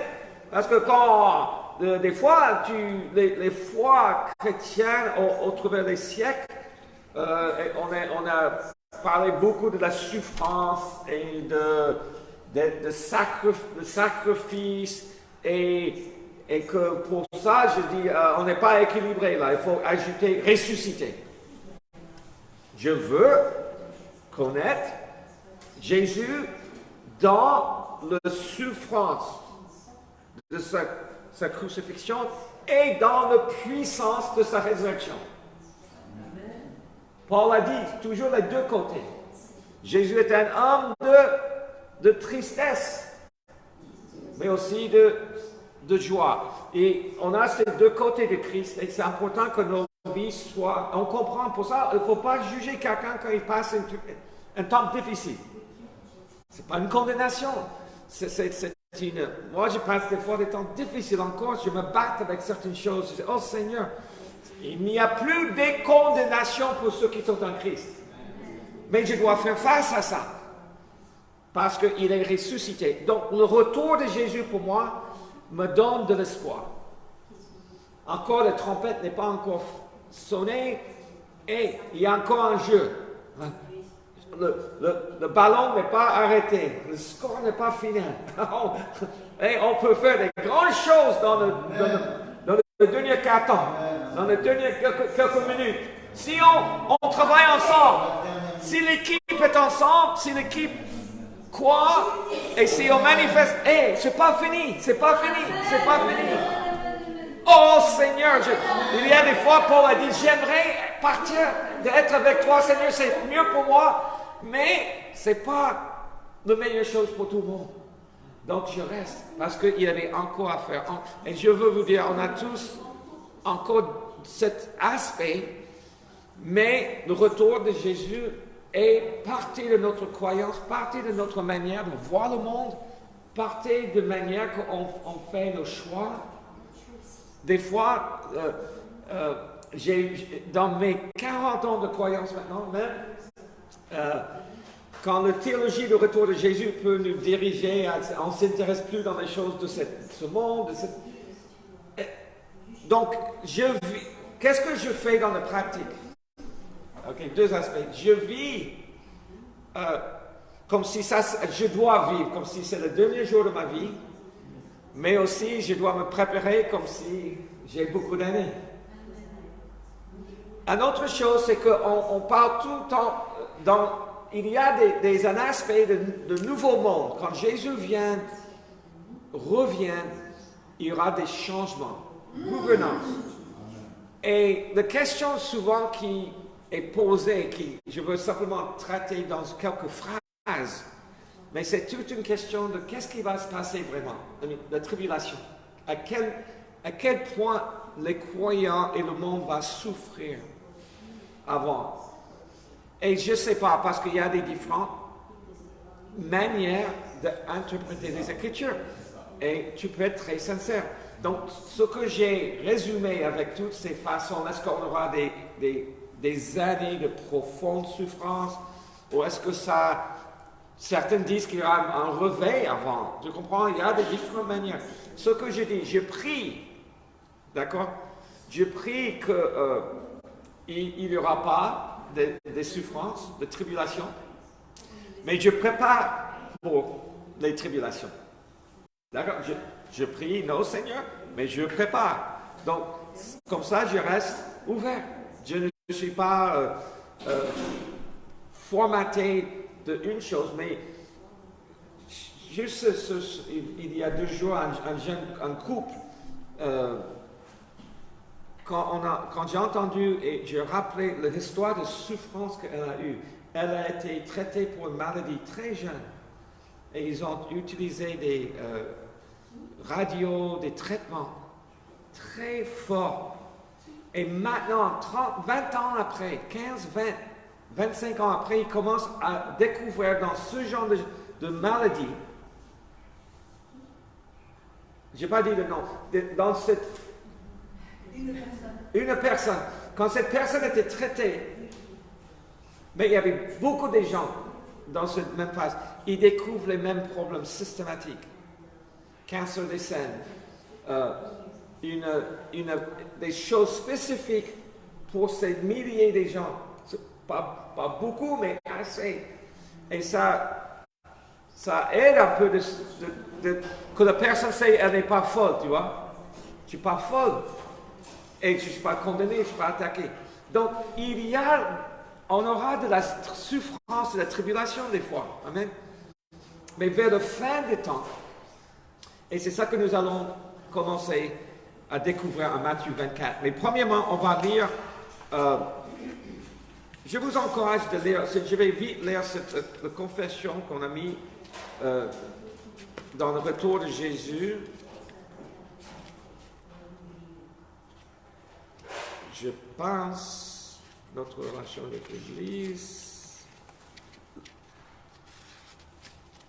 Parce que quand, des fois, les foi chrétiennes au travers des siècles, on a parlé beaucoup de la souffrance et de sacrifice et que pour ça, je dis, on n'est pas équilibré là, il faut ajouter ressusciter. Je veux connaître Jésus dans la souffrance de sa crucifixion et dans la puissance de sa résurrection. Paul a dit toujours les deux côtés. Jésus est un homme de tristesse, mais aussi de joie. Et on a ces deux côtés de Christ et c'est important que nos vies soient... On comprend pour ça, il ne faut pas juger quelqu'un quand il passe un temps difficile. Ce n'est pas une condamnation. Moi, je passe des fois des temps difficiles encore, je me bats avec certaines choses. Je dis, oh Seigneur, il n'y a plus de condamnation pour ceux qui sont en Christ. Mais je dois faire face à ça. Parce qu'il est ressuscité. Donc, le retour de Jésus, pour moi, me donne de l'espoir. Encore, la trompette n'est pas encore sonnée et il y a encore un jeu. Le ballon n'est pas arrêté. Le score n'est pas fini. Et on peut faire des grandes choses dans le dernier carton, dans les dernières quelques minutes. Si on travaille ensemble, si l'équipe est ensemble, si l'équipe croit, et si on manifeste, c'est pas fini, c'est pas fini, c'est pas fini. Oh Seigneur, il y a des fois, Paul a dit, j'aimerais partir, d'être avec toi, Seigneur, c'est mieux pour moi, mais c'est pas la meilleure chose pour tout le monde. Donc je reste, parce qu'il y avait encore à faire. Et je veux vous dire, on a tous encore cet aspect, mais le retour de Jésus est partie de notre croyance, partie de notre manière de voir le monde, partie de manière qu'on fait nos choix. Des fois, dans mes 40 ans de croyance maintenant, même, quand la théologie du retour de Jésus peut nous diriger, on ne s'intéresse plus dans les choses de ce monde. Donc, qu'est-ce que je fais dans la pratique? Ok, deux aspects. Je vis comme si je dois vivre, comme si c'est le dernier jour de ma vie, mais aussi je dois me préparer comme si j'ai beaucoup d'années. Une autre chose, c'est qu'on parle tout le temps, il y a un aspect de nouveau monde. Quand Jésus revient, il y aura des changements, gouvernance. Et la question souvent qui est posée, je veux simplement traiter dans quelques phrases, mais c'est toute une question de qu'est-ce qui va se passer vraiment, la tribulation. À quel point les croyants et le monde vont souffrir avant. Et je ne sais pas, parce qu'il y a des différentes manières d'interpréter les Écritures. Et tu peux être très sincère. Donc, ce que j'ai résumé avec toutes ces façons, est-ce qu'on aura des années de profonde souffrance, ou est-ce que certains disent qu'il y aura un réveil avant. Tu comprends? Il y a des différentes manières. Ce que je dis, je prie, d'accord? Je prie qu'il n'y aura pas des souffrances, de tribulations, mais je prépare pour les tribulations. D'accord? Je prie, non Seigneur, mais je prépare. Donc, comme ça, je reste ouvert. Je ne suis pas formaté d'une chose, mais juste il y a 2 jours, un couple, quand j'ai entendu et j'ai rappelé l'histoire de souffrance qu'elle a eue, elle a été traitée pour une maladie très jeune. Et ils ont utilisé des radios, des traitements très forts. Et maintenant, 20 ans après, 15, 20, 25 ans après, ils commencent à découvrir dans ce genre de maladie, je n'ai pas dit le nom, dans une personne, quand cette personne était traitée, mais il y avait beaucoup de gens dans cette même phase, ils découvrent les mêmes problèmes systématiques. Cancer des selles, des choses spécifiques pour ces milliers de gens. Pas beaucoup, mais assez. Et ça aide un peu que la personne sait qu'elle n'est pas folle, tu vois. Je ne suis pas folle. Et je ne suis pas condamné, je ne suis pas attaqué. Donc, on aura de la souffrance, de la tribulation des fois. Amen. Mais vers la fin des temps, et c'est ça que nous allons commencer à découvrir en Matthieu 24. Mais premièrement, on va lire, je vous encourage de lire, je vais vite lire la confession qu'on a mis dans le retour de Jésus. Je pense, notre relation avec l'Église,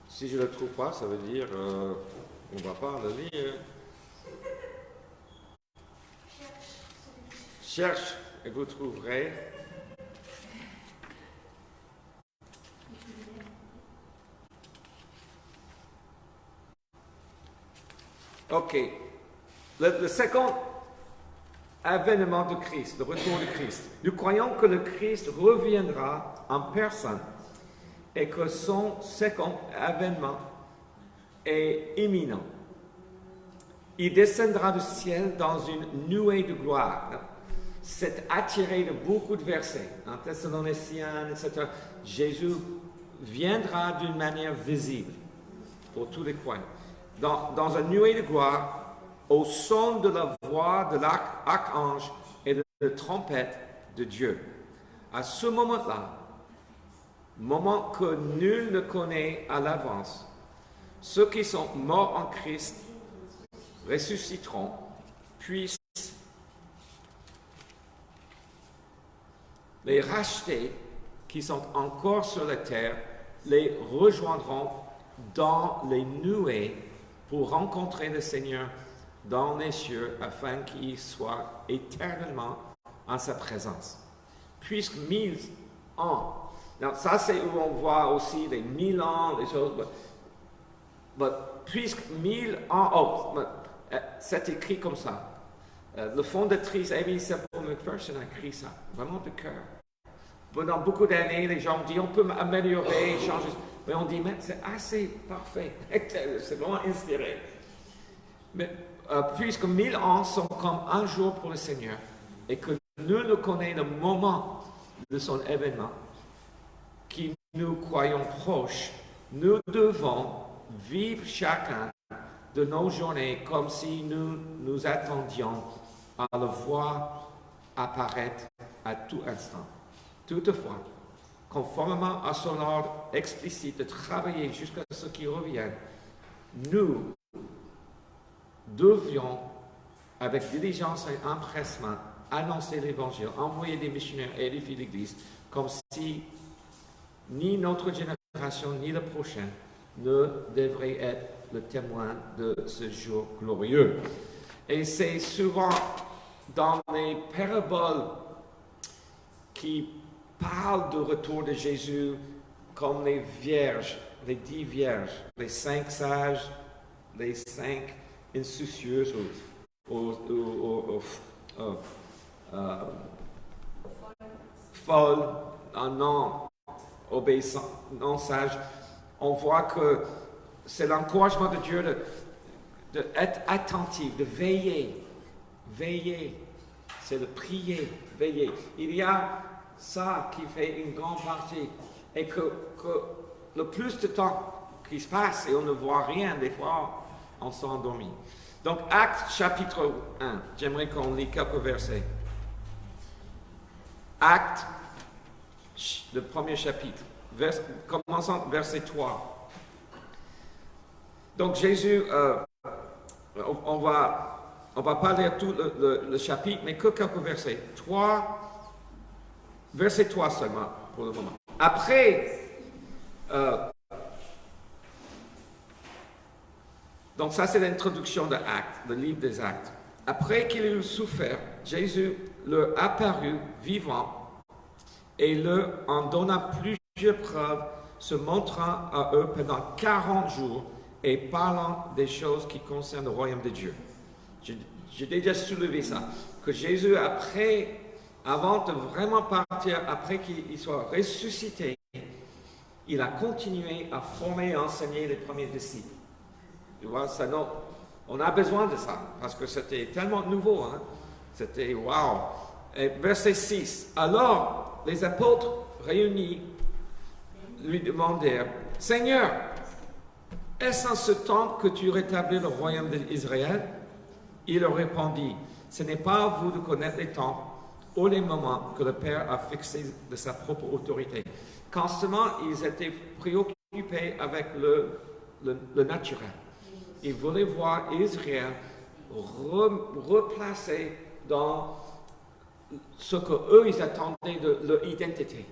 si je ne le trouve pas, ça veut dire on ne va pas le lire. Cherche et vous trouverez. Ok. Le second avènement de Christ, le retour de Christ. Nous croyons que le Christ reviendra en personne et que son second avènement est imminent. Il descendra du ciel dans une nuée de gloire. C'est attiré de beaucoup de versets. En Thessaloniciens, etc. Jésus viendra d'une manière visible pour tous les croyants. Dans une nuée de gloire, au son de la voix de l'archange et de la trompette de Dieu. À ce moment-là, moment que nul ne connaît à l'avance, ceux qui sont morts en Christ ressusciteront, puis les rachetés qui sont encore sur la terre les rejoindront dans les nuées pour rencontrer le Seigneur dans les cieux afin qu'il soit éternellement en sa présence. Puisque 1000 ans. Alors, ça, c'est où on voit aussi les 1000 ans, les choses. Puisque 1000 ans, c'est écrit comme ça. Le fondatrice Amy Semple McPherson a écrit ça, vraiment de cœur. Pendant beaucoup d'années, les gens disent on peut améliorer, changer. Mais on dit, mais c'est assez parfait. C'est vraiment inspiré. Mais puisque 1000 ans sont comme un jour pour le Seigneur, et que nul ne connaît le moment de son événement, qui nous croyons proches, nous devons vivre chacun de nos journées comme si nous attendions à le voir apparaître à tout instant. Toutefois, conformément à son ordre explicite de travailler jusqu'à ce qu'il revienne, nous devions, avec diligence et empressement, annoncer l'Évangile, envoyer des missionnaires et édifier l'Église, comme si ni notre génération ni la prochaine ne devrait être le témoin de ce jour glorieux. Et c'est souvent dans les paraboles qui parlent du retour de Jésus comme les vierges, les 10 vierges, les 5 sages, les 5 insoucieuses folles, non obéissants, non sages. On voit que c'est l'encouragement de Dieu d'être attentif, de veiller. Veiller, c'est de prier, veiller. Il y a ça qui fait une grande partie. Et que le plus de temps qui se passe et on ne voit rien, des fois, on s'est endormi. Donc, Actes chapitre 1, j'aimerais qu'on lit quelques versets. Actes, le premier chapitre, commençons verset 3. Donc, Jésus, on va pas lire tout le chapitre, mais que quelques versets. Verset 3 seulement, pour le moment. Après, donc ça c'est l'introduction de Actes, le livre des Actes. Après qu'il eut souffert, Jésus leur apparut vivant et leur en donna plusieurs preuves, se montrant à eux pendant 40 jours et parlant des choses qui concernent le royaume de Dieu. J'ai déjà soulevé ça, que Jésus, avant de vraiment partir, après qu'il soit ressuscité, il a continué à former et enseigner les premiers disciples. Tu vois, ça, non, on a besoin de ça, parce que c'était tellement nouveau. Hein? C'était wow. Et verset 6. Alors, les apôtres réunis lui demandèrent, « Seigneur, est-ce en ce temps que tu rétablis le royaume d'Israël ?» Il leur répondit, « Ce n'est pas à vous de connaître les temps ou les moments que le Père a fixés de sa propre autorité. » Constamment, ils étaient préoccupés avec le naturel. Ils voulaient voir Israël replacé dans ce qu'eux, ils attendaient de leur identité.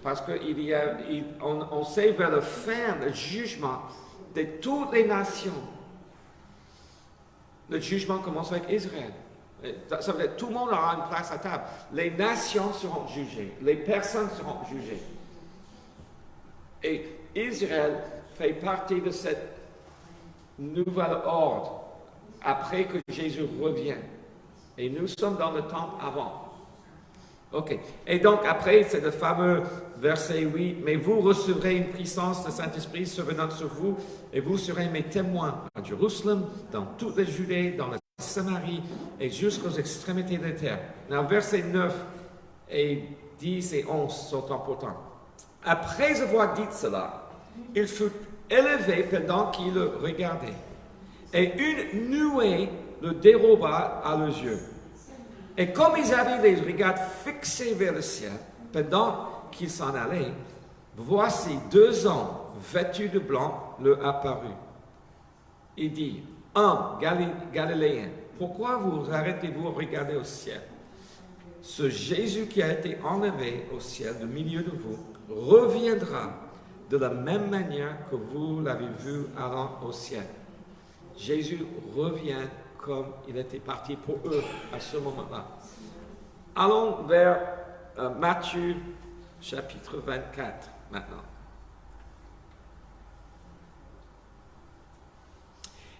Parce qu'on sait vers la fin, le jugement de toutes les nations. Le jugement commence avec Israël. Ça veut dire que tout le monde aura une place à table. Les nations seront jugées. Les personnes seront jugées. Et Israël fait partie de cette nouvel ordre après que Jésus revienne. Et nous sommes dans le temps avant. Ok. Et donc après, c'est le fameux verset 8. Mais vous recevrez une puissance de Saint-Esprit survenant sur vous, et vous serez mes témoins à Jérusalem, dans toute la Judée, dans la Samarie et jusqu'aux extrémités de la terre. Now, versets 9 et 10 et 11 sont importants. Après avoir dit cela, il fut élevé pendant qu'il le regardait, et une nuée le déroba à leurs yeux. Et comme ils avaient les regards fixés vers le ciel, pendant qu'ils s'en allaient, voici 2 hommes vêtus de blanc leur apparurent. Il dit, « Hommes Galiléens, pourquoi vous arrêtez-vous à regarder au ciel? Ce Jésus qui a été enlevé au ciel du milieu de vous reviendra de la même manière que vous l'avez vu allant au ciel. » Jésus revient comme il était parti pour eux à ce moment-là. Allons vers Matthieu chapitre 24 maintenant.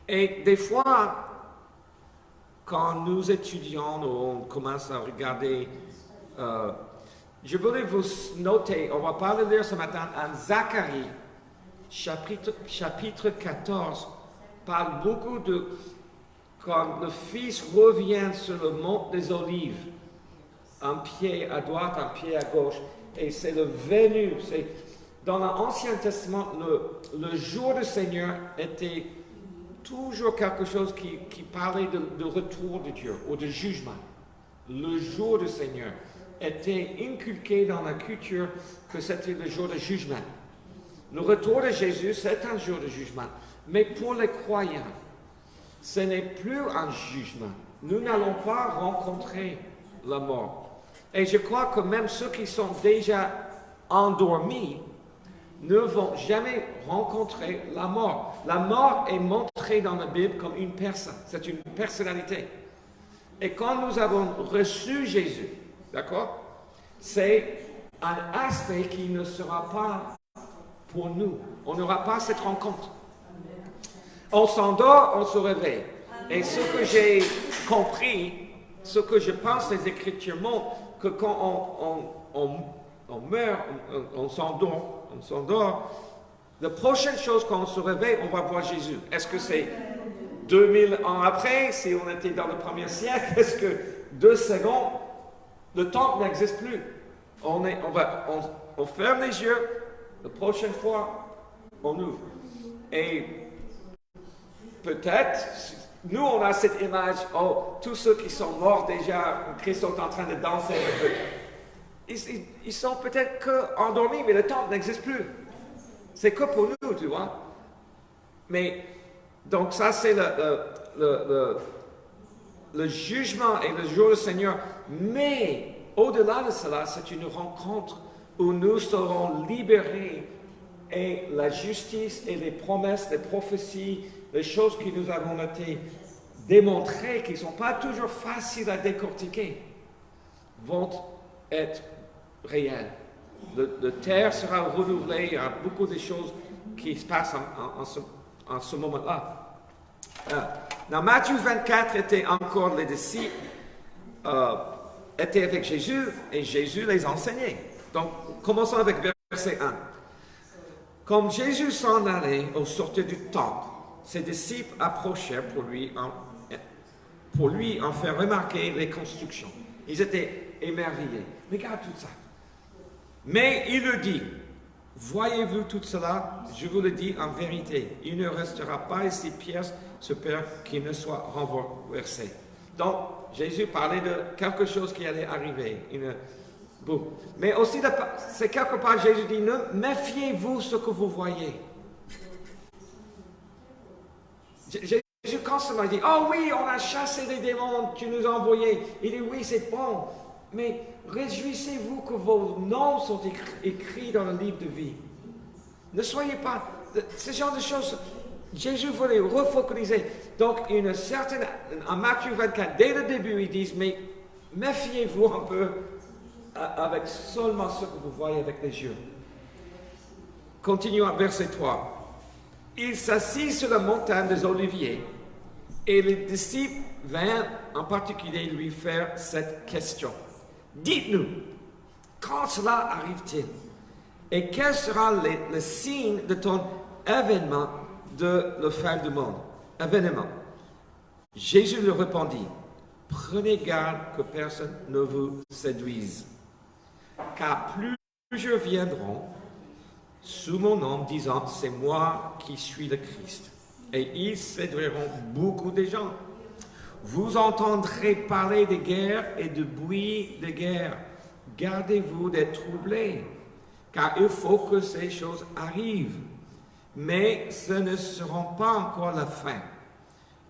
Et des fois, quand nous étudions, on commence à regarder, je voulais vous noter, on va pas le lire ce matin, en Zacharie, chapitre 14, parle beaucoup de quand le Fils revient sur le mont des Olives, un pied à droite, un pied à gauche, et c'est le venu. Dans l'Ancien Testament, le jour du Seigneur était toujours quelque chose qui parlait de retour de Dieu ou de jugement. Le jour du Seigneur était inculqué dans la culture que c'était le jour de jugement. Le retour de Jésus, c'est un jour de jugement. Mais pour les croyants, ce n'est plus un jugement. Nous n'allons pas rencontrer la mort. Et je crois que même ceux qui sont déjà endormis ne vont jamais rencontrer la mort. La mort est montrée dans la Bible comme une personne. C'est une personnalité. Et quand nous avons reçu Jésus, d'accord, c'est un aspect qui ne sera pas pour nous. On n'aura pas cette rencontre. On s'endort, on se réveille. Et ce que j'ai compris, ce que je pense, les Écritures montrent, que quand on meurt, on s'endort, la prochaine chose quand on se réveille, on va voir Jésus. Est-ce que c'est 2000 ans après, si on était dans le premier siècle, est-ce que 2 secondes, le temps n'existe plus? On ferme les yeux, la prochaine fois, on ouvre. Et peut-être, nous on a cette image, tous ceux qui sont morts déjà, qui sont en train de danser un peu, ils sont peut-être que endormis, mais le temps n'existe plus. C'est que pour nous, tu vois. Mais, donc ça c'est le jugement et le jour du Seigneur. Mais, au-delà de cela, c'est une rencontre où nous serons libérés et la justice et les promesses, les prophéties, les choses que nous avons été démontrées, qui ne sont pas toujours faciles à décortiquer, vont être réelles. La terre sera renouvelée, il y a beaucoup de choses qui se passent en ce moment-là. Dans Matthieu 24, étaient encore les disciples, étaient avec Jésus, et Jésus les enseignait. Donc, commençons avec verset 1. Comme Jésus s'en allait au sortir du temple, ses disciples approchèrent pour lui en faire remarquer les constructions. Ils étaient émerveillés. Regarde tout ça. Mais il leur dit, voyez-vous tout cela? Je vous le dis en vérité, il ne restera pas ici pièce sur pierre qui ne soit renversée. Donc, Jésus parlait de quelque chose qui allait arriver. Mais aussi, c'est quelque part, Jésus dit, ne méfiez-vous ce que vous voyez. Jésus constamment dit, oh oui, on a chassé les démons, tu nous as envoyés. Il dit, oui, c'est bon, mais réjouissez-vous que vos noms sont écrits dans le livre de vie. Ne soyez pas, ce genre de choses, Jésus voulait refocaliser. Donc, en Matthieu 24, dès le début, ils disent, mais méfiez-vous un peu avec seulement ce que vous voyez avec les yeux. Continuons à verset 3. Il s'assit sur la montagne des Oliviers et les disciples vinrent en particulier lui faire cette question. Dites-nous, quand cela arrive-t-il? Et quel sera le signe de ton événement de la fin du monde? Événement. Jésus leur répondit, prenez garde que personne ne vous séduise, car plusieurs viendront sous mon nom, disant, c'est moi qui suis le Christ. Et ils séduiront beaucoup de gens. Vous entendrez parler de guerre et de bruit de guerre. Gardez-vous d'être troublés, car il faut que ces choses arrivent. Mais ce ne seront pas encore la fin.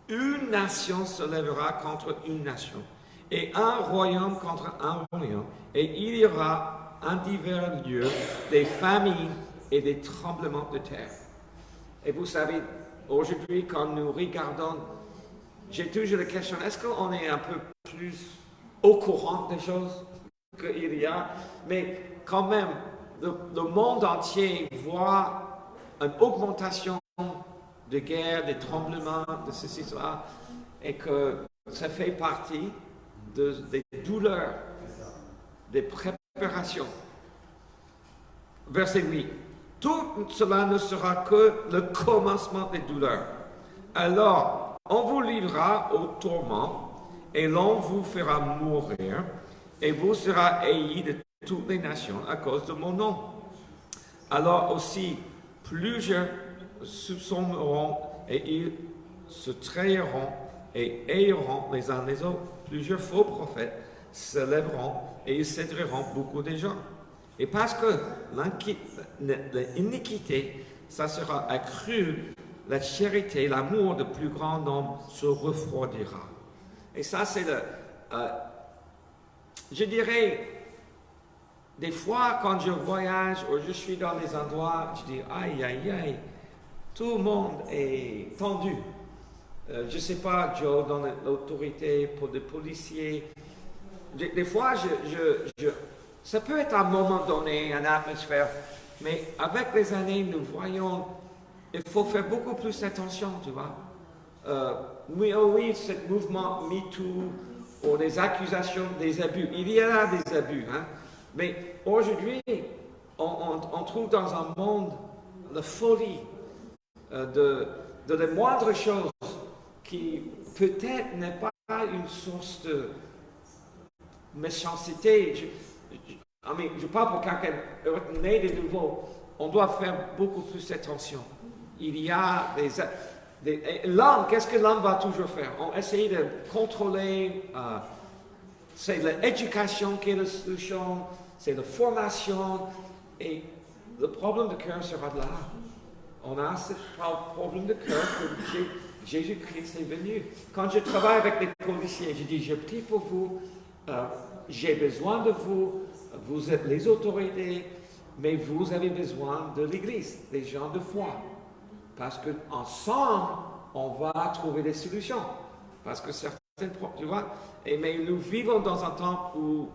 Une nation se lèvera contre une nation, et un royaume contre un royaume. Et il y aura en divers lieux des famines et des tremblements de terre. Et vous savez, aujourd'hui, quand nous regardons, j'ai toujours la question, est-ce qu'on est un peu plus au courant des choses qu'il y a, mais quand même, le monde entier voit une augmentation de guerres, des tremblements, de ceci, cela, et que ça fait partie des douleurs, des préparations. Verset 8. Tout cela ne sera que le commencement des douleurs. Alors, on vous livrera au tourment, et l'on vous fera mourir, et vous serez haïs de toutes les nations à cause de mon nom. Alors aussi, plusieurs soupçonneront et ils se trahiront et haïront les uns les autres. Plusieurs faux prophètes se lèveront et ils séduiront beaucoup de gens. Et parce que l'iniquité, ça sera accru, la charité, l'amour de plus grand nombre se refroidira. Et ça, c'est je dirais, des fois, quand je voyage ou je suis dans des endroits, je dis, aïe, aïe, aïe, tout le monde est tendu. Je ne sais pas, Joe, dans l'autorité pour des policiers. Des fois, ça peut être à un moment donné, une atmosphère, mais avec les années, nous voyons, il faut faire beaucoup plus attention, tu vois. Oui, ce mouvement MeToo, ou des accusations, des abus, il y a des abus, hein. Mais aujourd'hui, on trouve dans un monde la folie de les moindres choses qui peut-être n'est pas une source de méchanceté. Je parle pour quelqu'un né de nouveau. On doit faire beaucoup plus attention. Il y a l'homme, qu'est-ce que l'homme va toujours faire? On essaie de contrôler, c'est l'éducation qui est la solution, c'est la formation, et le problème de cœur sera de là. On a ce problème de cœur que Jésus-Christ est venu. Quand je travaille avec les policiers, je dis, je prie pour vous, j'ai besoin de vous, vous êtes les autorités, mais vous avez besoin de l'Église, des gens de foi. Parce qu'ensemble, on va trouver des solutions. Parce que certaines, tu vois, mais nous vivons dans un temps où,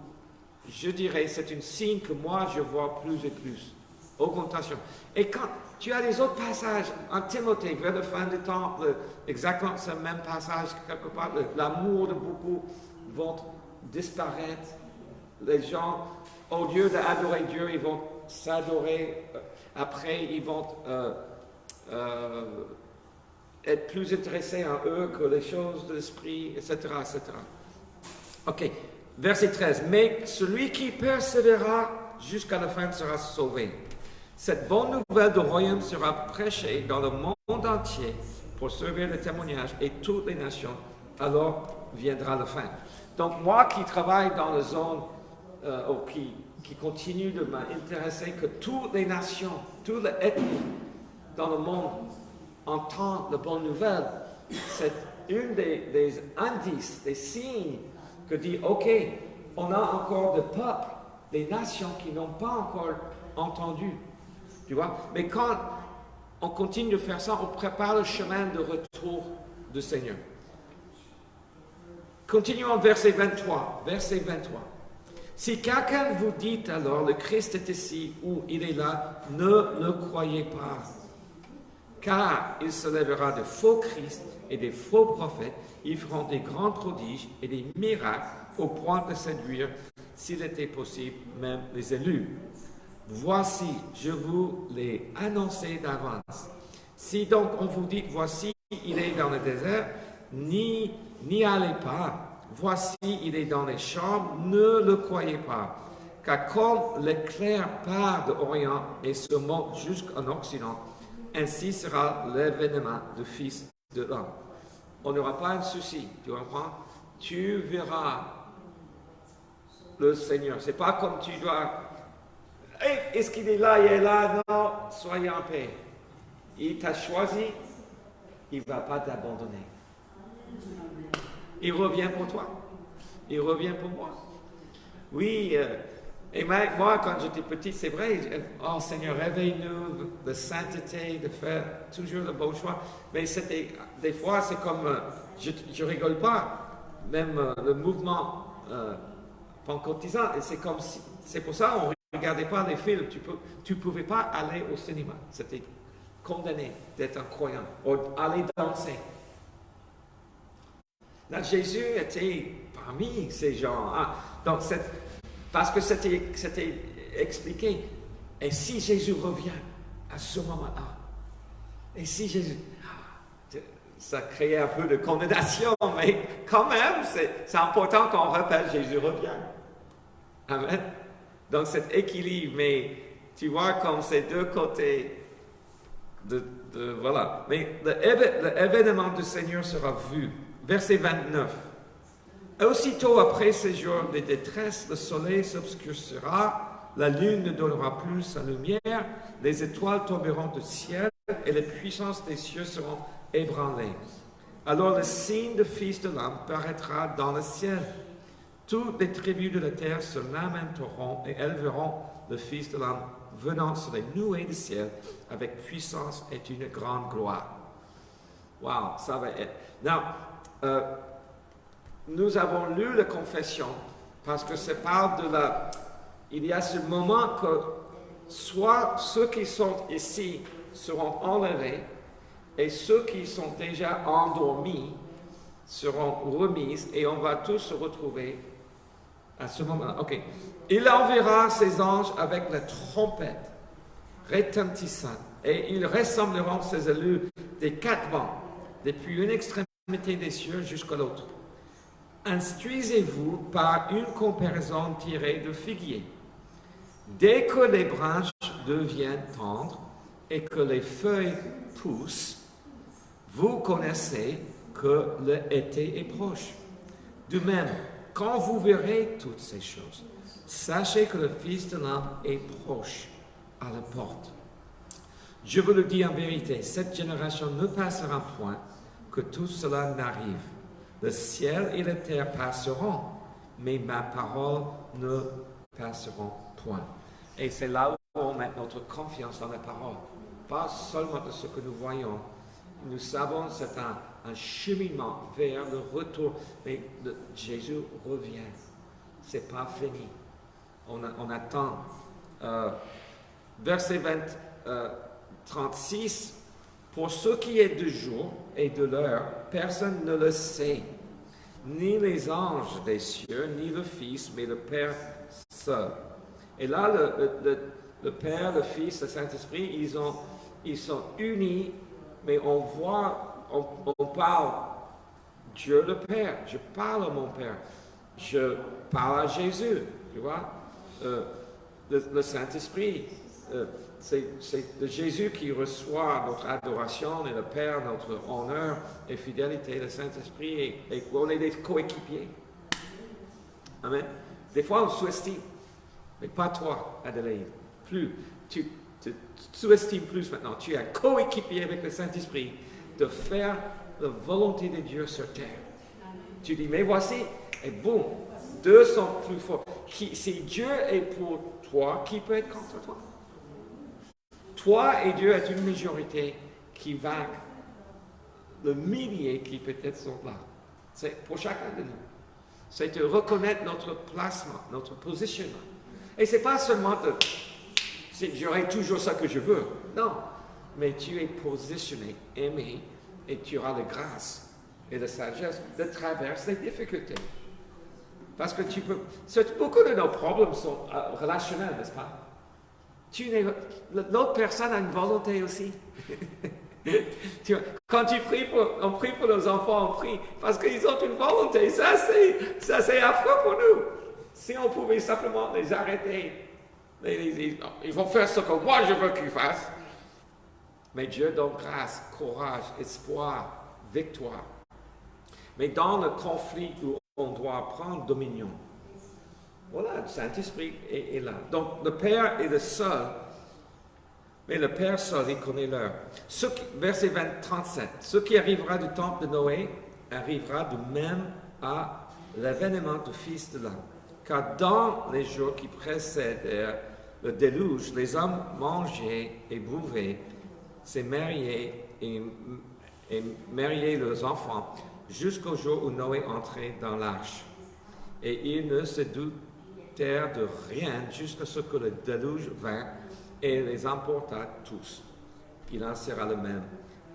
je dirais, c'est un signe que moi, je vois plus et plus. Augmentation. Et quand tu as les autres passages, en Timothée, vers la fin du temps, exactement ce même passage, quelque part, l'amour de beaucoup vont disparaître. Les gens, au lieu d'adorer Dieu, ils vont s'adorer. Après, ils vont être plus intéressés en eux que les choses de l'esprit, etc., etc. Ok, verset 13. Mais celui qui persévérera jusqu'à la fin sera sauvé. Cette bonne nouvelle du royaume sera prêchée dans le monde entier pour servir le témoignage et toutes les nations. Alors viendra la fin. Donc moi qui travaille dans la zone, qui continue de m'intéresser que toutes les nations, toutes les ethnies dans le monde entendent la bonne nouvelle, c'est une des indices, des signes que dit, ok, on a encore des peuples, des nations qui n'ont pas encore entendu. Tu vois? Mais quand on continue de faire ça, on prépare le chemin de retour du Seigneur. Continuons verset 23. Verset 23. Si quelqu'un vous dit alors, le Christ est ici ou il est là, ne le croyez pas. Car il se lèvera de faux Christ et des faux prophètes. Ils feront des grands prodiges et des miracles au point de séduire, s'il était possible, même les élus. Voici, je vous l'ai annoncé d'avance. Si donc on vous dit, voici, il est dans le désert, n'y allez pas. Voici, il est dans les chambres, ne le croyez pas. Car comme l'éclair part de l'Orient et se monte jusqu'en Occident, ainsi sera l'événement du Fils de l'homme. On n'aura pas un souci, tu comprends? Tu verras le Seigneur. C'est pas comme tu dois... Hey, est-ce qu'il est là, il est là? Non, soyez en paix. Il t'a choisi, il ne va pas t'abandonner. Il revient pour toi. Il revient pour moi. Oui, et moi, quand j'étais petit, c'est vrai, oh Seigneur, réveille-nous de sainteté, de faire toujours le bon choix. Mais c'était, des fois, c'est comme, je rigole pas, même le mouvement pentecotisants. Et c'est pour ça qu'on ne regardait pas les films. Tu ne pouvais pas aller au cinéma. C'était condamné d'être un croyant. Ou aller danser. Là, Jésus était parmi ces gens. Donc, parce que c'était expliqué. Et si Jésus revient à ce moment-là, et si Jésus... Ça créait un peu de condamnation, mais quand même, c'est important qu'on rappelle Jésus revient. Amen. Donc cet équilibre, mais tu vois comme ces deux côtés voilà. Mais l'événement du Seigneur sera vu. Verset 29. Aussitôt après ces jours de détresse, le soleil s'obscurcira, la lune ne donnera plus sa lumière, les étoiles tomberont du ciel et les puissances des cieux seront ébranlées. Alors le signe du Fils de l'homme paraîtra dans le ciel. Toutes les tribus de la terre se lamenteront et elles verront le Fils de l'homme venant sur les nuées du ciel avec puissance et une grande gloire. Wow, ça va être... Now, nous avons lu la confession parce que ça parle de la... Il y a ce moment que soit ceux qui sont ici seront enlevés et ceux qui sont déjà endormis seront remis et on va tous se retrouver à ce moment-là. Ok. Il enverra ses anges avec la trompette retentissante et ils ressembleront ses élus des quatre vents, depuis une extrémité des cieux jusqu'à l'autre. Instruisez-vous par une comparaison tirée de figuier. Dès que les branches deviennent tendres et que les feuilles poussent, vous connaissez que l'été est proche. De même, quand vous verrez toutes ces choses, sachez que le Fils de l'homme est proche à la porte. Je vous le dis en vérité, cette génération ne passera point que tout cela n'arrive. Le ciel et la terre passeront, mais ma parole ne passeront point. Et c'est là où on met notre confiance dans la parole. Pas seulement de ce que nous voyons. Nous savons que c'est un cheminement vers le retour. Mais Jésus revient. Ce n'est pas fini. On attend. Verset 36. Pour ce qui est du jour et de l'heure, personne ne le sait. Ni les anges des cieux, ni le Fils, mais le Père seul. Et là, le Père, le Fils, le Saint-Esprit, ils sont unis, mais on voit, on parle Dieu le Père. Je parle à mon Père. Je parle à Jésus, tu vois. Le Saint-Esprit, c'est Jésus qui reçoit notre adoration et le Père, notre honneur et fidélité. Le Saint-Esprit, et on est des coéquipiers. Amen. Des fois, on sous-estime. Mais pas toi, Adélaïde. Plus. Tu sous-estimes plus maintenant. Tu es un coéquipier avec le Saint-Esprit de faire la volonté de Dieu sur terre. Tu dis, mais voici, et boum, deux sont plus forts. Si Dieu est pour toi, qui peut être contre toi? Toi et Dieu est une majorité qui vainc le millier qui peut-être sont là. C'est pour chacun de nous. C'est de reconnaître notre placement, notre positionnement. Et ce n'est pas seulement de j'aurai toujours ça que je veux. Non. Mais tu es positionné, aimé, et tu auras la grâce et la sagesse de traverser les difficultés. Parce que tu peux. Beaucoup de nos problèmes sont relationnels, n'est-ce pas? L'autre personne a une volonté aussi. Quand on prie pour nos enfants, on prie parce qu'ils ont une volonté. Ça, c'est affreux pour nous. Si on pouvait simplement les arrêter, ils vont faire ce que moi je veux qu'ils fassent. Mais Dieu donne grâce, courage, espoir, victoire. Mais dans le conflit où on doit prendre dominion, voilà, le Saint-Esprit est là. Donc le Père est le seul, mais le Père seul, il connaît l'heure. Verset 37. Ce qui arrivera du temple de Noé arrivera de même à l'avènement du Fils de l'homme. Car dans les jours qui précédèrent le déluge, les hommes mangeaient et buvaient, se mariaient et mariaient leurs enfants, jusqu'au jour où Noé entrait dans l'arche. Et ils ne se doutèrent de rien jusqu'à ce que le déluge vint et les emporta tous. Il en sera le même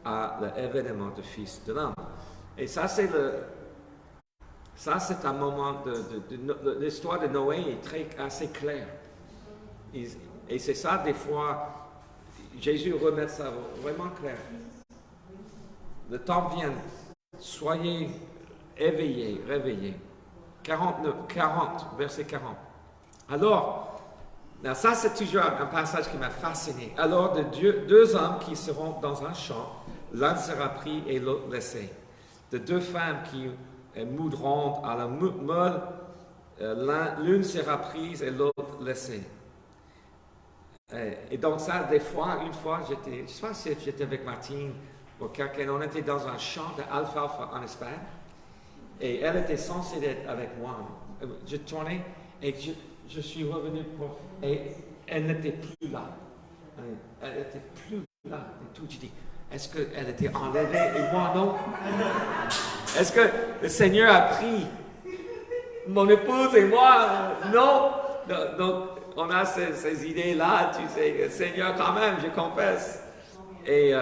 à l'événement du Fils de l'homme. Et ça, c'est un moment l'histoire de Noé est assez claire. Et c'est ça, des fois, Jésus remet ça vraiment clair. Le temps vient, soyez éveillés, réveillés. 40, verset 40. Alors, ça c'est toujours un passage qui m'a fasciné. Alors, deux hommes qui seront dans un champ, l'un sera pris et l'autre laissé. De deux femmes qui moudront à la meule, l'une sera prise et l'autre laissée. Et donc ça, des fois, une fois, je ne sais pas si j'étais avec Martine ou quelqu'un, on était dans un champ d'alfalfa en Espagne, et elle était censée être avec moi. Je tournais et je suis revenu et elle n'était plus là. Elle n'était plus là. Et tout, je dis, est-ce qu'elle était enlevée et moi non? Est-ce que le Seigneur a pris mon épouse et moi? Non. Donc, on a ces idées-là, tu sais, Seigneur, quand même, je confesse. Et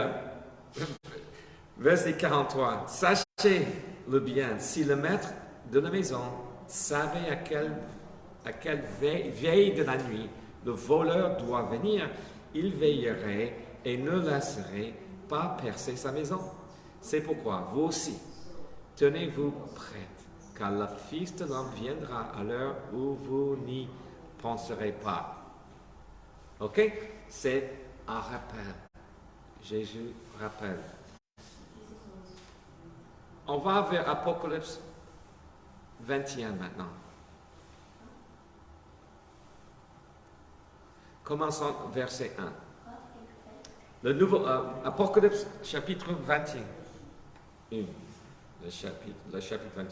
verset 43, sachez le bien, si le maître de la maison savait à quelle veille de la nuit le voleur doit venir, il veillerait et ne laisserait pas percer sa maison. C'est pourquoi, vous aussi, tenez-vous prêtes, car le Fils de l'homme viendra à l'heure où vous n'y penserez pas. Ok? C'est un rappel. Jésus rappelle. On va vers Apocalypse 21 maintenant. Commençons verset 1. Le nouveau Apocalypse chapitre 21. Le chapitre 21.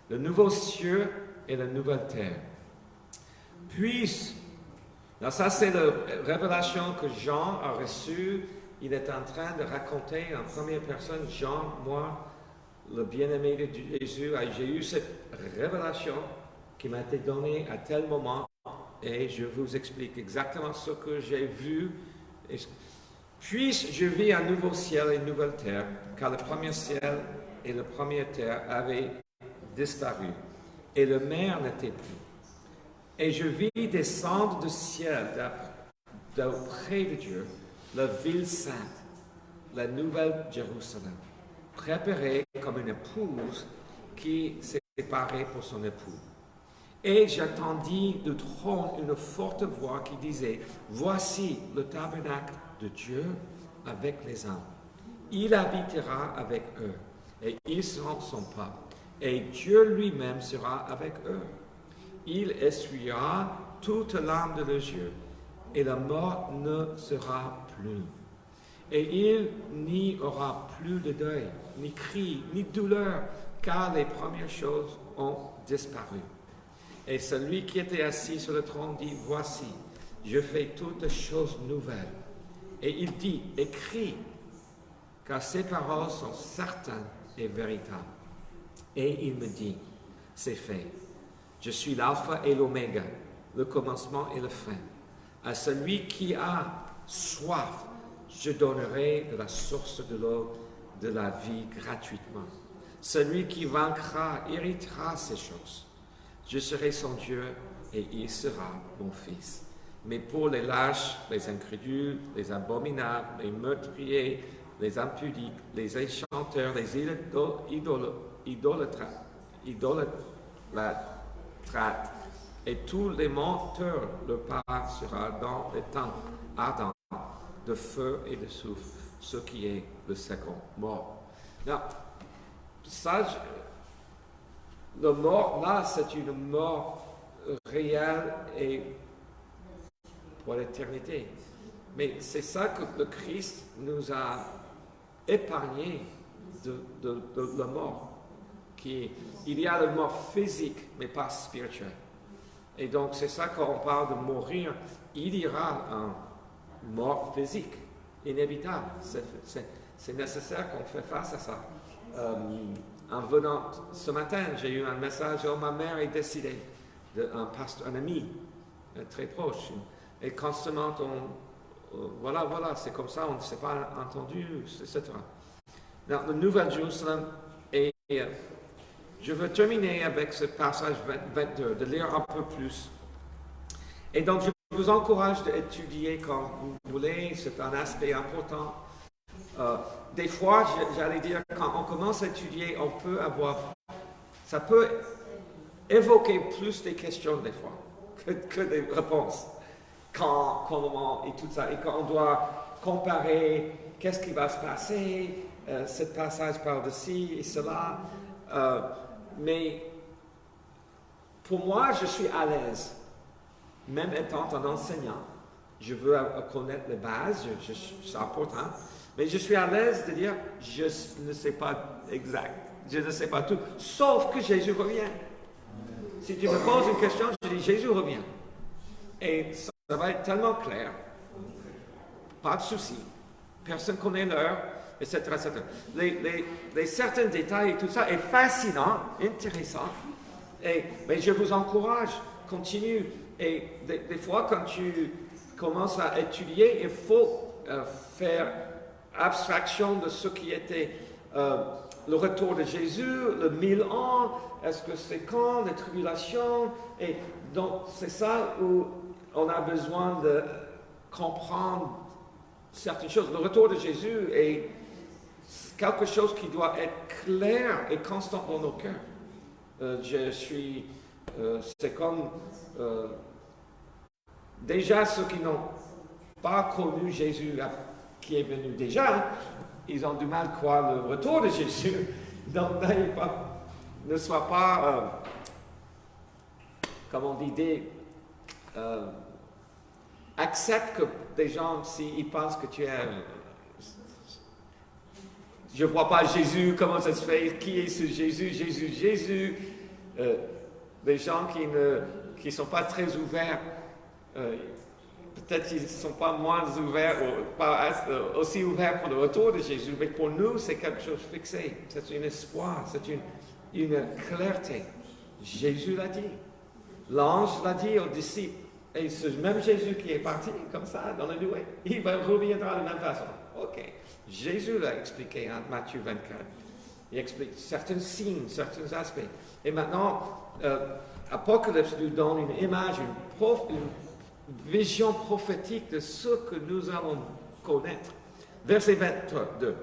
Le nouveau cieux et la nouvelle terre. Puis, là ça c'est la révélation que Jean a reçue. Il est en train de raconter en première personne, Jean, moi, le bien-aimé de Jésus, j'ai eu cette révélation qui m'a été donnée à tel moment et je vous explique exactement ce que j'ai vu. Puis je vis un nouveau ciel et une nouvelle terre, car le premier ciel et la première terre avaient disparu et la mer n'était plus. Et je vis descendre du ciel d'auprès de Dieu la ville sainte, la nouvelle Jérusalem, préparée comme une épouse qui s'est préparée pour son époux. Et j'entendis du trône une forte voix qui disait, voici le tabernacle de Dieu avec les hommes. Il habitera avec eux, et ils seront son peuple, et Dieu lui-même sera avec eux. Il essuiera toute larme de leurs yeux, et la mort ne sera plus. Et il n'y aura plus de deuil, ni cri, ni douleur, car les premières choses ont disparu. Et celui qui était assis sur le trône dit, voici, je fais toutes choses nouvelles. Et il dit, écris, car ces paroles sont certaines et véritables. Et il me dit, c'est fait. Je suis l'alpha et l'oméga, le commencement et la fin. À celui qui a soif, je donnerai de la source de l'eau de la vie gratuitement. Celui qui vaincra héritera ces choses. Je serai son Dieu et il sera mon fils. Mais pour les lâches, les incrédules, les abominables, les meurtriers, les impudiques, les échanteurs, les idolâtres, et tous les menteurs, leur part sera dans les temps ardents de feu et de souffle, ce qui est le second mort. Now, ça, la mort là, c'est une mort réelle et pour l'éternité. Mais c'est ça que le Christ nous a épargné de la mort. Il y a la mort physique, mais pas spirituelle. Et donc, c'est ça quand on parle de mourir, il y aura une mort physique, inévitable. c'est nécessaire qu'on fasse face à ça. En venant ce matin, j'ai eu un message, oh, ma mère est décédée, un ami très proche. Et constamment, voilà, c'est comme ça, on ne s'est pas entendu, etc. Dans le Nouvel Jérusalem, et je veux terminer avec ce passage 22, de lire un peu plus. Et donc, je vous encourage d'étudier quand vous voulez, c'est un aspect important. Des fois, j'allais dire, quand on commence à étudier, ça peut évoquer plus des questions des fois que des réponses. Quand, comment et tout ça. Et quand on doit comparer qu'est-ce qui va se passer, ce passage parle de ci et cela. Mais pour moi, je suis à l'aise, même étant un enseignant. Je veux connaître les bases, c'est important. Mais je suis à l'aise de dire, je ne sais pas exact, je ne sais pas tout, sauf que Jésus revient. Si tu me poses une question, je dis, Jésus revient. Et ça va être tellement clair, pas de souci, personne ne connaît l'heure, etc. etc. Les certains détails et tout ça est fascinant, intéressant, mais je vous encourage, continue. Et des fois, quand tu commences à étudier, il faut faire abstraction de ce qui était le retour de Jésus, le 1000 ans, est-ce que c'est quand, les tribulations, et donc c'est ça où on a besoin de comprendre certaines choses. Le retour de Jésus est quelque chose qui doit être clair et constant dans nos cœurs. C'est comme déjà ceux qui n'ont pas connu Jésus qui est venu déjà, ils ont du mal à croire le retour de Jésus. Donc, ne sois pas, comme on dit, accepte que des gens, s'ils pensent que tu es... je ne vois pas Jésus, comment ça se fait, qui est ce Jésus, Jésus. Des gens qui ne sont pas très ouverts, peut-être qu'ils ne sont pas moins ouverts, ou pas aussi ouverts pour le retour de Jésus, mais pour nous, c'est quelque chose de fixé. C'est un espoir, c'est une clarté. Jésus l'a dit. L'ange l'a dit aux disciples. Et ce même Jésus qui est parti comme ça dans la nuée, il reviendra de la même façon. Ok. Jésus l'a expliqué en Matthieu 24. Il explique certains signes, certains aspects. Et maintenant, Apocalypse nous donne une image, une vision prophétique de ce que nous allons connaître. Verset 22.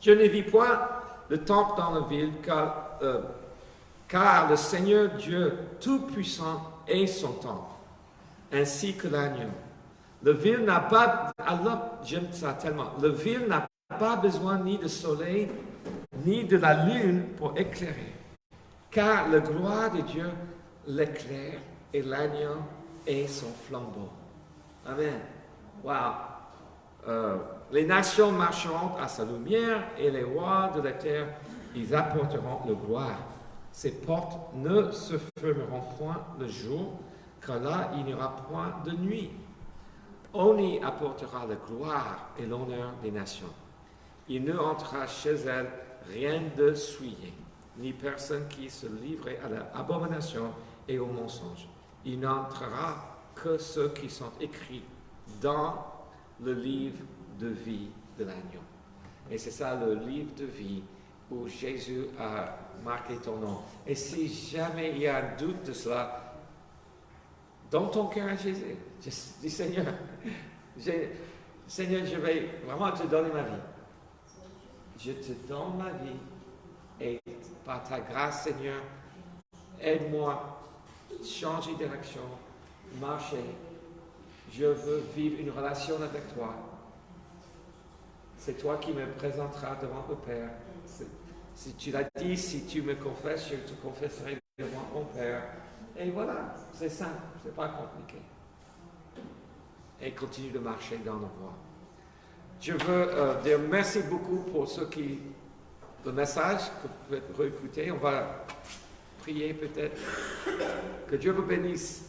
Je ne vis point le temple dans la ville, car le Seigneur Dieu Tout-Puissant est son temple, ainsi que l'agneau. La ville n'a pas, alors j'aime ça tellement, la ville n'a pas besoin ni de soleil, ni de la lune pour éclairer, car la gloire de Dieu l'éclaire et l'agneau est son flambeau. Amen. Wow. Les nations marcheront à sa lumière et les rois de la terre, ils apporteront la gloire. Ses portes ne se fermeront point le jour, car là il n'y aura point de nuit. On y apportera la gloire et l'honneur des nations. Il ne entrera chez elles rien de souillé, ni personne qui se livrait à l'abomination et au mensonge. Il n'entrera que ceux qui sont écrits dans le livre de vie de l'agneau. Et c'est ça le livre de vie où Jésus a marqué ton nom. Et si jamais il y a un doute de cela, donne ton cœur à Jésus. Dis Seigneur, je vais vraiment te donner ma vie. Je te donne ma vie et par ta grâce, Seigneur, aide-moi à changer de direction, marcher. Je veux vivre une relation avec toi. C'est toi qui me présenteras devant le Père. Si tu l'as dit, si tu me confesses, je te confesserai devant mon Père. Et voilà, c'est simple, c'est pas compliqué. Et continue de marcher dans nos voies. Je veux dire merci beaucoup pour ceux qui... le message que vous pouvez réécouter. On va prier peut-être. Que Dieu vous bénisse.